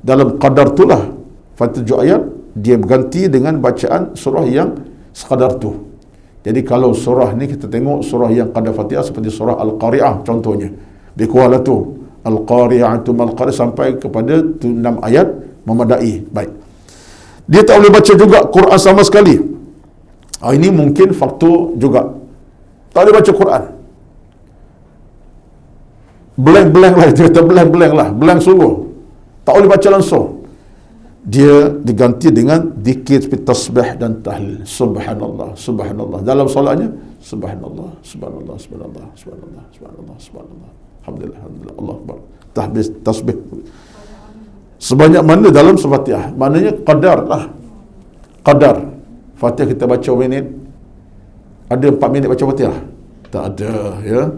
dalam qadar itulah Fatihah 7 ayat dia berganti dengan bacaan surah yang sekadar tu. Jadi kalau surah ni kita tengok surah yang qadar Fatihah seperti surah Al-Qari'ah contohnya. Biqala tu Al-Qari'atu mal-Qari'ah sampai kepada 6 ayat memadai. Baik. Dia tak boleh baca juga Quran sama sekali. Ini mungkin faktor juga. Tak boleh baca Quran. Blank lah, dia kata blank lah, blank sungguh. Tak boleh baca langsung. Dia diganti dengan zikir seperti tasbih dan tahlil. Subhanallah, subhanallah. Dalam solatnya subhanallah, subhanallah, subhanallah, subhanallah, subhanallah, subhanallah. Alhamdulillah, alhamdulillah, Allah Akbar. Tasbih sebanyak mana dalam Fatihah. Maknanya qadar lah. Qadar. Fatihah kita baca minit. Ada 4 minit baca Fatihah? Tak ada, ya.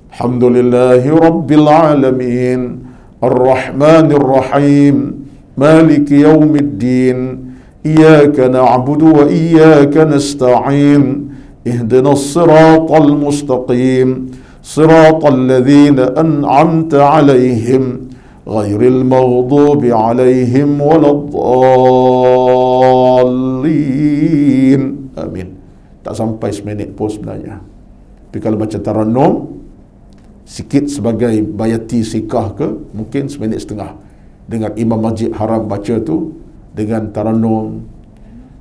Alhamdulillahi Rabbil Alamin Ar-Rahmanir Rahim Maliki Yawmiddin Iyaka na'budu wa iyaka nasta'in Ihdinas siratal mustaqim Siratal ladzina an'amta alaihim Ghairil maghdubi alaihim waladdallin. Amin. Tak sampai seminit pun sebenarnya. Tapi kalau baca Tarannum sikit sebagai bayati sikah ke, mungkin seminit setengah. Dengan Imam Masjid Haram baca tu dengan Tarannum,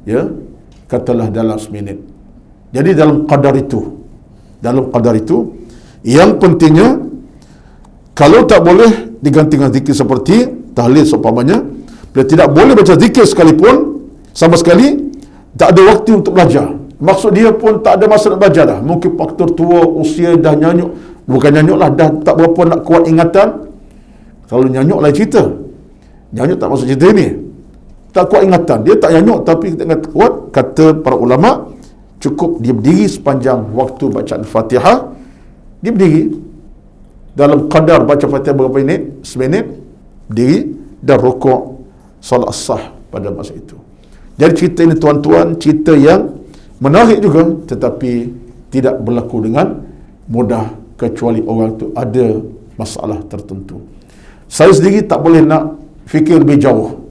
ya, katalah dalam seminit. Jadi dalam qadar itu yang pentingnya, kalau tak boleh diganti dengan zikir seperti tahlil seumpamanya, bila tidak boleh baca zikir sekalipun, sama sekali tak ada waktu untuk belajar. Maksud dia pun tak ada masa nak belajar dah. Mungkin faktor tua, usia dah nyanyuk. Bukan nyanyuk lah, dah tak berapa nak kuat ingatan. Kalau nyanyuk lain cerita. Nyanyuk tak masuk cerita ni. Tak kuat ingatan. Dia tak nyanyuk tapi kita ingat kuat. Kata para ulama, cukup dia berdiri sepanjang waktu bacaan Fatihah. Dia berdiri dalam qadar baca Fatihah berapa minit? Seminit. Berdiri dan rukuk, salat sah pada masa itu. Jadi cerita ini tuan-tuan, cerita yang menarik juga, tetapi tidak berlaku dengan mudah kecuali orang itu ada masalah tertentu. Saya sendiri tak boleh nak fikir lebih jauh.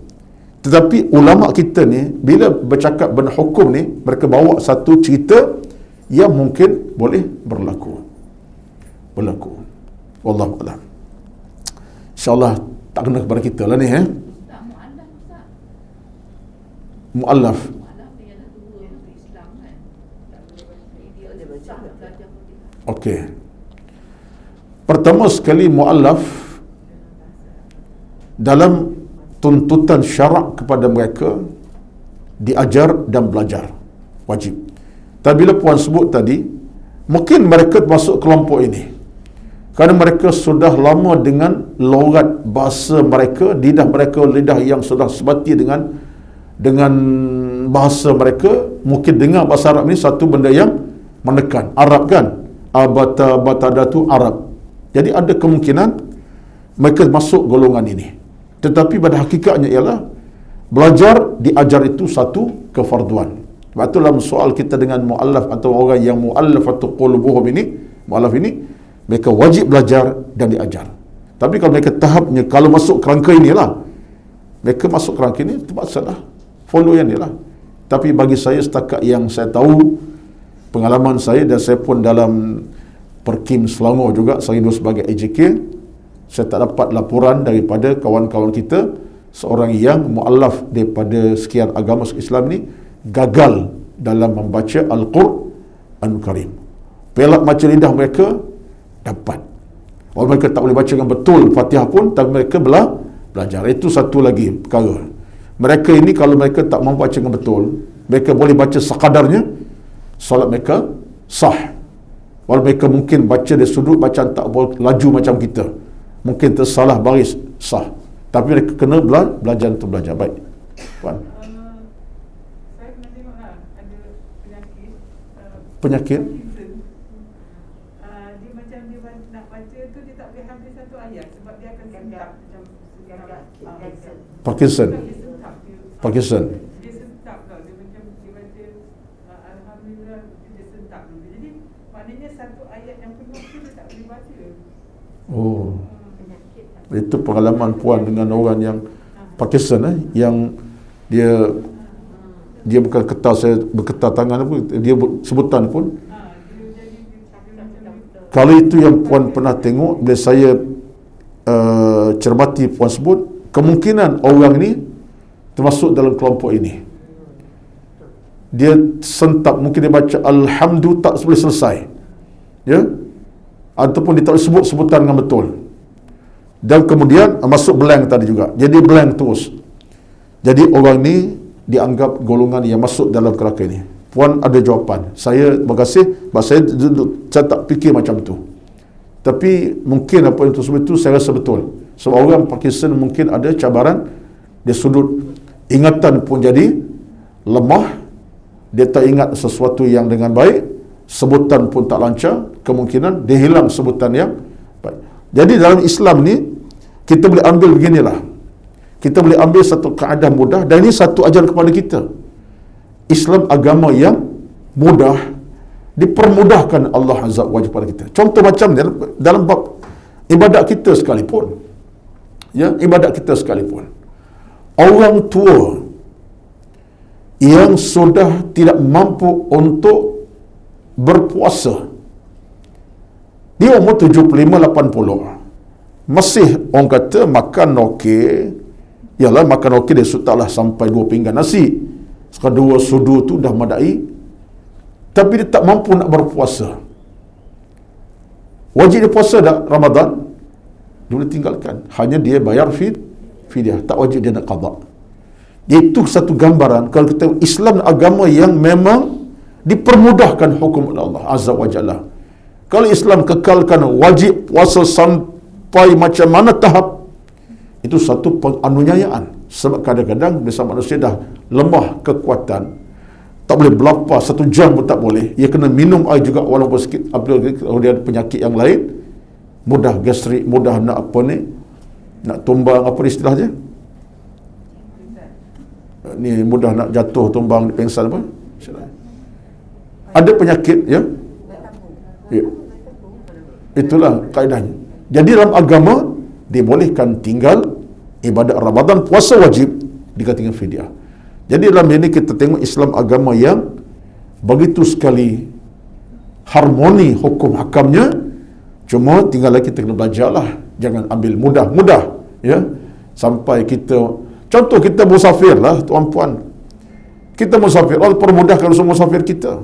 Tetapi ulama kita ni bila bercakap benda hukum ni, mereka bawa satu cerita yang mungkin boleh berlaku. Wallahu a'lam. InsyaAllah tak kena kepada kita lah ni, Tak mu'allaf Ustaz. Mu'allaf. Mu'allaf ni ada 2 untuk Islam kan. Tak boleh baca. Dia ada baca belajar Fatihah. Okey. Pertama sekali mu'allaf dalam tuntutan syarak kepada mereka diajar dan belajar wajib. Tapi bila puan sebut tadi, mungkin mereka masuk kelompok ini kerana mereka sudah lama dengan logat bahasa mereka, lidah mereka lidah yang sudah sebati dengan bahasa mereka. Mungkin dengar bahasa Arab ni satu benda yang menekan. Arab kan, batada tu Arab. Jadi ada kemungkinan mereka masuk golongan ini. Tetapi pada hakikatnya ialah belajar diajar itu satu kefarduan. Sebab itu dalam soal kita dengan mu'allaf atau orang yang mu'allafatu qulubuhum ini, mu'allaf ini, mereka wajib belajar dan diajar. Tapi kalau mereka tahapnya, kalau masuk kerangka inilah, mereka masuk kerangka ini, terpaksalah follow yang inilah. Tapi bagi saya, setakat yang saya tahu, pengalaman saya, dan saya pun dalam Perkim Selangor juga, saya dulu sebagai AJK, saya tak dapat laporan daripada kawan-kawan kita seorang yang mu'allaf daripada sekian agama Islam ni gagal dalam membaca Al-Quranul Karim. Pelak macam lidah mereka dapat. Walaupun mereka tak boleh baca dengan betul Fatihah pun, tapi mereka belajar. Itu satu lagi perkara. Mereka ini kalau mereka tak mampu baca dengan betul, mereka boleh baca sekadarnya, solat mereka sah. Walaupun mereka mungkin baca dari sudut bacaan tak boleh laju macam kita, mungkin tersalah baris, sah. Tapi mereka kena belajar untuk belajar. Baik puan. Saya pernah tengok lah, ada penyakit Penyakit dia macam dia nak baca tu, dia tak boleh habis satu ayat sebab dia akan sentap macam Parkinson. dia sentap dia Parkinson. dia sentap tau, dia macam dia baca Alhamdulillah dia sentak dulu. Jadi maknanya satu ayat yang penuh tu dia tak boleh baca. Oh, itu pengalaman puan dengan orang yang Pakistan yang dia bukan ketar, saya berketar tangan apa, dia sebutan pun. Dia jadi macam Kalau itu yang puan pernah tengok, bila saya cermati puan sebut, kemungkinan orang ni termasuk dalam kelompok ini. Dia sentak, mungkin dia baca Alhamdulillah tak boleh selesai, ya, ataupun dia tak boleh sebut sebutan dengan betul, dan kemudian masuk blank tadi juga, jadi blank terus. Jadi orang ni dianggap golongan yang masuk dalam kerangka ini. Puan ada jawapan. Saya terima kasih, saya tak fikir macam tu, tapi mungkin apa yang tersebut itu saya rasa betul. Sebab orang Pakistan mungkin ada cabaran dia sudut ingatan pun jadi lemah, dia tak ingat sesuatu yang dengan baik, sebutan pun tak lancar, kemungkinan dia hilang sebutan yang baik. Jadi dalam Islam ni kita boleh ambil beginilah, kita boleh ambil satu kaedah mudah, dan ini satu ajaran kepada kita. Islam agama yang mudah, dipermudahkan Allah Azza wa Jalla kepada kita. Contoh macam dalam bab ibadat kita sekalipun, ya, ibadat kita sekalipun, orang tua yang sudah tidak mampu untuk berpuasa, dia umur 75-80, masih orang kata makan okey, yalah makan okey, dia taklah sampai 2 pinggan nasi, sekadar 2 sudu tu dah madai, tapi dia tak mampu nak berpuasa. Wajib dia puasa dah Ramadan, dia boleh tinggalkan, hanya dia bayar fidyah, tak wajib dia nak qada. Itu satu gambaran kalau kita Islam agama yang memang dipermudahkan hukum oleh Allah Azza wa Jalla. Kalau Islam kekalkan wajib puasa sampai macam mana tahap, itu satu penganiayaan. Sebab kadang-kadang biasa manusia dah lemah kekuatan, tak boleh berlapar 1 jam pun tak boleh, dia kena minum air juga walaupun sikit, apabila dia ada penyakit yang lain, mudah gastrik, mudah nak apa ni, nak tumbang, apa istilahnya ni, mudah nak jatuh, tumbang, pengsan apa, ada penyakit, ya, ya. Itulah kaedahnya. Jadi dalam agama dibolehkan tinggal ibadat Ramadan, puasa wajib digantikan fidyah. Jadi dalam ini kita tengok Islam agama yang begitu sekali harmoni hukum hakamnya. Cuma tinggal lagi kita kena belajarlah, jangan ambil mudah-mudah, ya, sampai kita, contoh kita musafir lah tuan-puan, kita musafir, Allah permudahkan usaha musafir kita,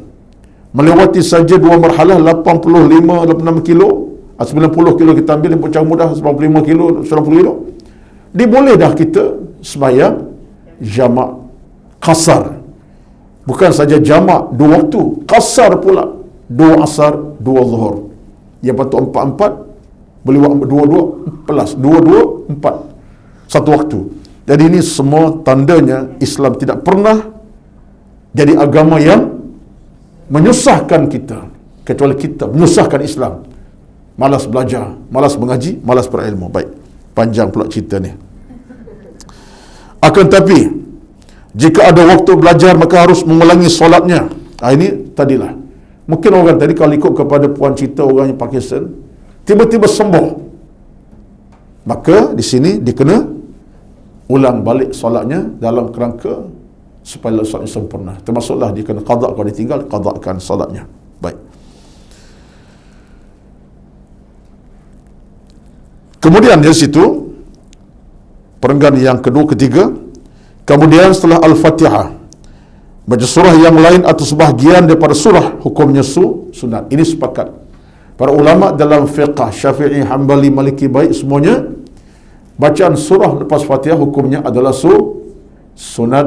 melewati saja 2 marhalah 85-86 kilo, 90 kilo kita ambil, yang puncak mudah 95 kilo, 90 kilo, diboleh dah kita sembahyang jamak qasar. Bukan saja jamak 2 waktu, qasar pula, 2 asar, 2 zuhur. Yang patut 4-4 boleh buat 2-2 plus 2-2-4 satu waktu. Jadi ini semua tandanya Islam tidak pernah jadi agama yang menyusahkan kita, kecuali kita menyusahkan Islam. Malas belajar, malas mengaji, malas berilmu. Baik, panjang pula cerita ni. Akan tapi jika ada waktu belajar maka harus mengulangi solatnya. Ini tadilah, mungkin orang tadi kalau ikut kepada puan cerita orang yang Pakistan tiba-tiba sembuh, maka di sini dia kena ulang balik solatnya dalam kerangka supaya solatnya sempurna. Termasuklah dia kena qada, kalau dia tinggal qadakan solatnya. Baik. Kemudian dari situ perenggan yang kedua, ketiga, kemudian setelah Al-Fatihah baca surah yang lain atau sebahagian daripada surah, hukumnya sunat. Ini sepakat para ulama dalam fiqh Syafi'i, Hambali, Maliki, baik semuanya, bacaan surah lepas Fatihah hukumnya adalah sunat,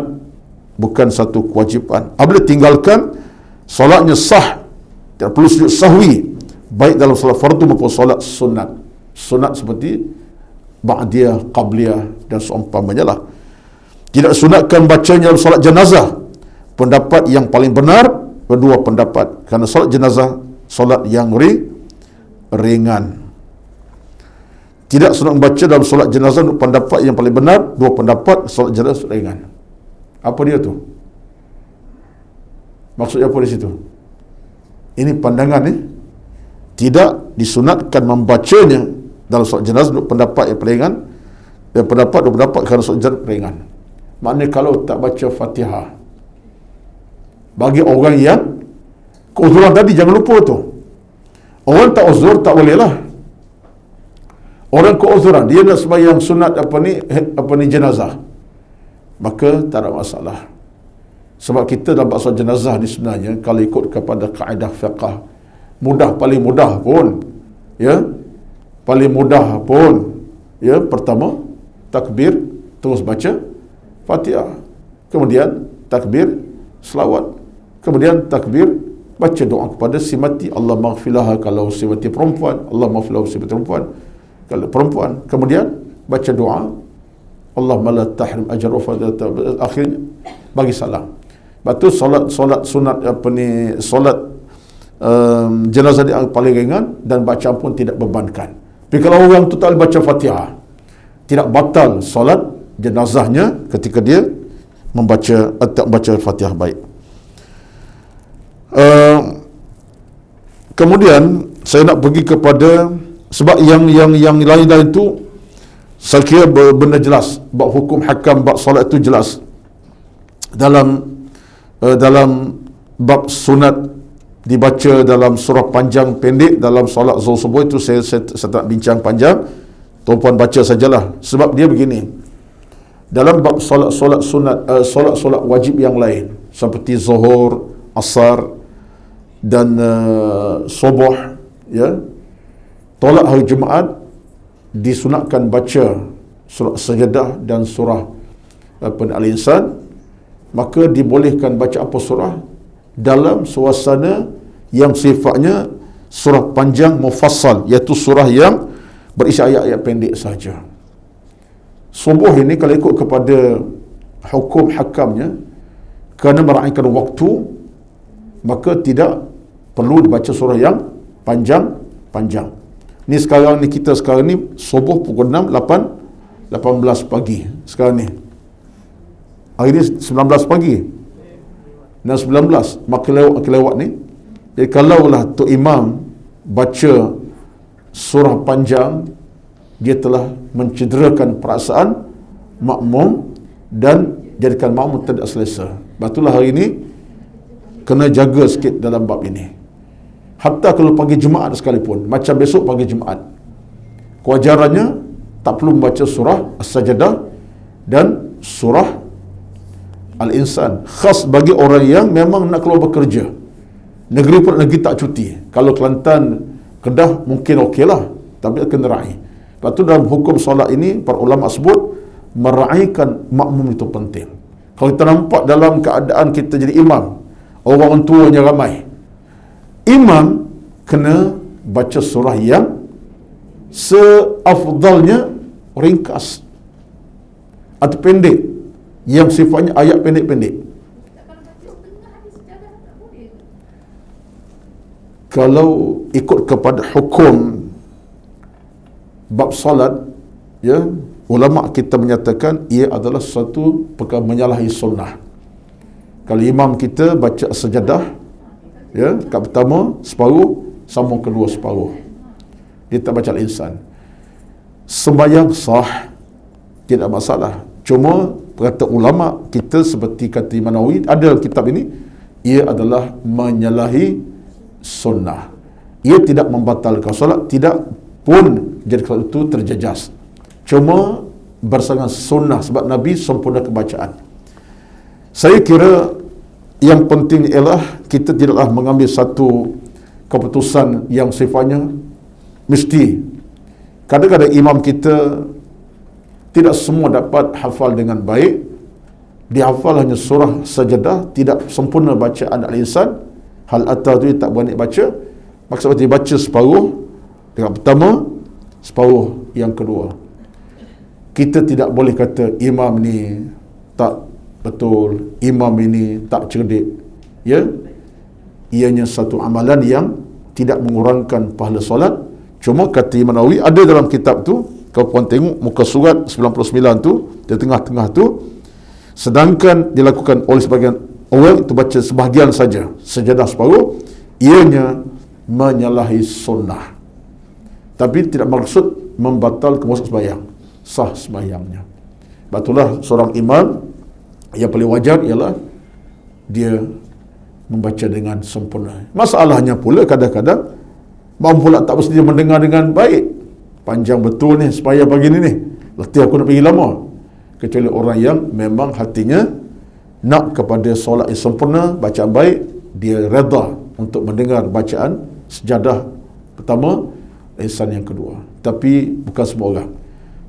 bukan satu kewajipan. Apabila tinggalkan, solatnya sah, tidak perlu sujud sahwi, baik dalam solat fardu maupun solat sunat. Sunat seperti ba'diyah, qabliyah dan seumpamanya lah. Tidak sunatkan bacanya dalam solat jenazah. Pendapat yang paling benar berdua pendapat, kerana solat jenazah solat yang ringan. Tidak sunat membaca dalam solat jenazah, untuk pendapat yang paling benar, 2 pendapat, solat jenazah ringan. Apa dia tu? Maksudnya apa di situ? Ini pandangan ni. Tidak disunatkan membacanya dalam solat jenazah untuk pendapat yang peringan, dan pendapat kerana solat jenazah peringan. Maknanya kalau tak baca Fatihah, bagi orang yang keuzuran tadi, jangan lupa tu. Orang tak uzur tak boleh lah. Orang keuzuran, dia nak sembahyang sunat apa ni jenazah, maka tak ada masalah. Sebab kita dalam solat jenazah ni sebenarnya, kalau ikut kepada kaedah fiqh, paling mudah pun, pertama takbir, terus baca Fatihah, kemudian takbir selawat, kemudian takbir baca doa kepada si mati, Allah maghfirlah kalau si mati perempuan, Allah maghfirlah si mati perempuan kalau perempuan, kemudian baca doa Allah la tahrim ajr wa akhirnya bagi salam. Batu solat sunat solat jenazah yang paling ringan, dan bacaan pun tidak bebankan. Tapi kalau orang tu tak boleh baca Fatihah, tidak batal solat jenazahnya ketika dia tak baca Fatihah baik. Kemudian saya nak pergi kepada, sebab yang lain-lain tu saya kira benda jelas, bab hukum hakam, bab solat itu jelas dalam bab sunat dibaca dalam surah panjang pendek dalam solat zuhur subuh, itu saya tak bincang panjang, tuan-puan baca sajalah. Sebab dia begini, dalam bab solat sunat, solat wajib yang lain seperti zuhur, asar dan subuh, tolak hari Jumaat disunatkan baca surah Sajadah dan surah Al-Insan. Maka dibolehkan baca apa surah dalam suasana yang sifatnya surah panjang mufassal, iaitu surah yang berisi ayat-ayat pendek saja. Subuh ini kalau ikut kepada hukum hakamnya, kerana meraihkan waktu, maka tidak perlu dibaca surah yang panjang. Ni sekarang ni, kita sekarang ni subuh pukul 6, 18 pagi sekarang ni. Hari ni 19 pagi dan 19 maka lewat ni. Jadi kalaulah tu imam baca surah panjang, dia telah mencederakan perasaan makmum dan jadikan makmum tidak selesa. Batulah hari ni kena jaga sikit dalam bab ini. Hatta kalau pagi Jumaat sekalipun, macam besok pagi Jumaat, kewajarannya tak perlu membaca surah As-Sajadah dan surah Al-Insan, khas bagi orang yang memang nak keluar bekerja. Negeri pun negeri tak cuti. Kalau Kelantan, Kedah mungkin okeylah, tapi kena raih. Lepas tu dalam hukum solat ini, para ulama sebut meraihkan makmum itu penting. Kalau kita nampak dalam keadaan kita jadi imam, orang tuanya ramai, imam kena baca surah yang seafdalnya ringkas atau pendek, yang sifatnya ayat pendek-pendek. Kalau ikut kepada hukum bab salat, ulama kita menyatakan ia adalah satu perkara menyalahi sunnah. Kalau imam kita baca sajadah, kat pertama separuh, sambung kedua separuh, dia tak baca Al-Insan, sembahyang sah, tidak masalah. Cuma kata ulama kita seperti kata Imam Nawawi ada dalam kitab ini, ia adalah menyalahi sunnah. Ia tidak membatalkan solat, tidak pun jadi solat itu terjejas, cuma bersangat sunnah, sebab Nabi sempurna kebacaan. Saya kira yang penting ialah kita tidaklah mengambil satu keputusan yang sifatnya mesti. Kadang-kadang imam kita tidak semua dapat hafal dengan baik. Dia hafal hanya surah Sajadah, tidak sempurna bacaan Al-Insan. Hal atas tu dia tak berani baca. Maksudnya dia baca separuh dekat pertama, separuh yang kedua. Kita tidak boleh kata imam ni tak betul, imam ini tak cerdik. Ianya satu amalan yang tidak mengurangkan pahala solat. Cuma kata Imam Nawawi ada dalam kitab tu, kalau puan tengok muka surat 99 tu, di tengah-tengah tu, sedangkan dilakukan oleh sebagian orang itu baca sebahagian saja, sejadah separuh, ianya menyalahi sunnah. Tapi tidak maksud membatalkan masuk sembahyang, sah sembahyangnya. Itulah seorang imam yang paling wajar ialah dia membaca dengan sempurna. Masalahnya pula kadang-kadang makmum pula tak mesti dia mendengar dengan baik. Panjang betul ni sembahyang pagi ni, letih aku nak pergi lama. Kecuali orang yang memang hatinya nak kepada solat yang sempurna, bacaan baik, dia reda untuk mendengar bacaan sejadah pertama, ihsan yang kedua. Tapi bukan semua orang.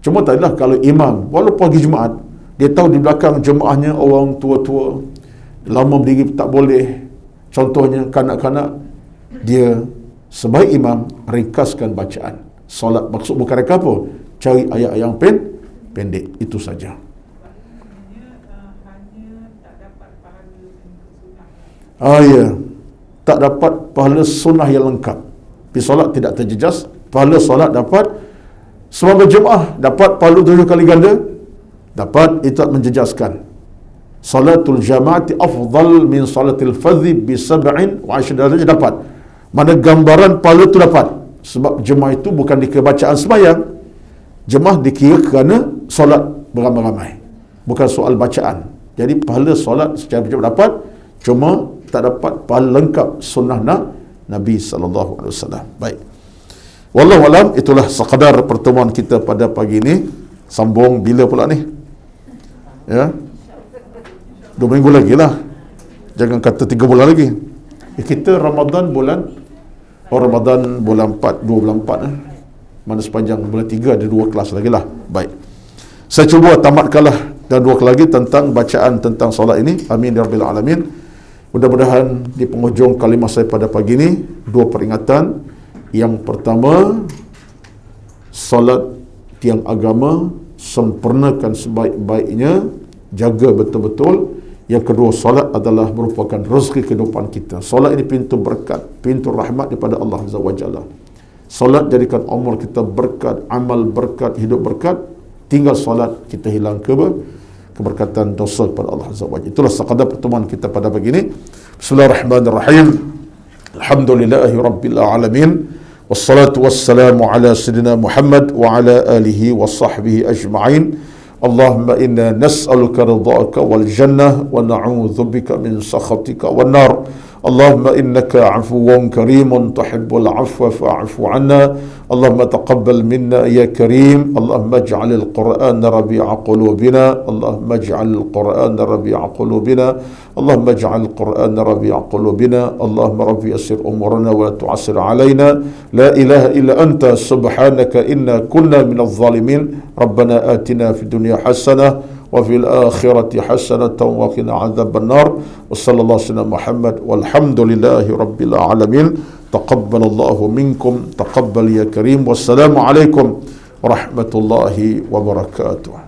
Cuma taklah kalau imam walaupun pagi Jumaat, dia tahu di belakang jemaahnya orang tua-tua, lama berdiri tak boleh, contohnya kanak-kanak, dia sebaik imam ringkaskan bacaan solat. Maksud bukan reka apa, cari ayat-ayat yang pendek, itu saja. Ya, tak dapat pahala sunnah yang lengkap. Tapi solat tidak terjejas, pahala solat dapat, semua berjemaah dapat pahala 7 kali ganda, dapat, itu tak menjejaskan. Salatul jama'ati afdal min salatil fadhi bi 7 wa 10 darajah, dapat. Mana gambaran pahala itu dapat. Sebab jemaah itu bukan dikira bacaan sembahyang, jemaah dikira kerana solat beramai-ramai, bukan soal bacaan. Jadi pahala solat secara berjemaah dapat, cuma tak dapat pahala lengkap sunnah Nabi SAW. Baik, wallahu alam. Itulah sekadar pertemuan kita pada pagi ini. Sambung bila pula ni? Ya, 2 minggu lagi lah, jangan kata 3 bulan lagi. Kita Ramadan bulan Ramadan bulan 4, 2 bulan 4 mana sepanjang bulan 3 ada 2 kelas lagi lah. Baik, saya cuba tamatkanlah dan 2 kelas lagi tentang bacaan tentang solat ini. Amin ya rabbil alamin. Mudah-mudahan di penghujung kalimah saya pada pagi ini 2 peringatan. Yang pertama, solat tiang agama sempurnakan sebaik-baiknya, jaga betul-betul. Yang kedua, solat adalah merupakan rezeki kehidupan kita. Solat ini pintu berkat, pintu rahmat daripada Allah Azza wa Jalla. Solat jadikan umur kita berkat, amal berkat, hidup berkat. Tinggal solat kita hilang keberkatan dosa kepada Allah Azza wa Jalla. Itulah sekadar pertemuan kita pada pagi ini. Bismillahirrahmanirrahim. Alhamdulillahi rabbil alamin. Wassalatu wassalamu ala sayyidina Muhammad wa ala alihi wa sahbihi ajma'in. Allahumma inna nas'aluka ridhaka wal jannah wa na'udzu bika min sakhatika wan nar. Allahumma innaka 'afuwun karimun tuhibbul 'afwa fa'fu 'anna. Allahumma taqabbal minna ya karim. Allahumma ij'alil Qur'ana rabi'a qulubina. Allahumma ij'alil Qur'ana rabi'a qulubina. Allahumma ij'alil Qur'ana rabi'a qulubina. Allahumma rabbi yassir umurana wa la tu'assir 'alaina. La ilaha illa anta subhanaka inna kunna minadh zalimin. Rabbana atina fid dunya hasanah wa fil akhirati hasanatan wa qina adzaban nar. Wa sallallahu alaihi wasallam Muhammad walhamdulillahi rabbil alamin. Taqabbalallahu minkum, taqabbal ya karim. Wassalamu alaikum warahmatullahi wabarakatuh.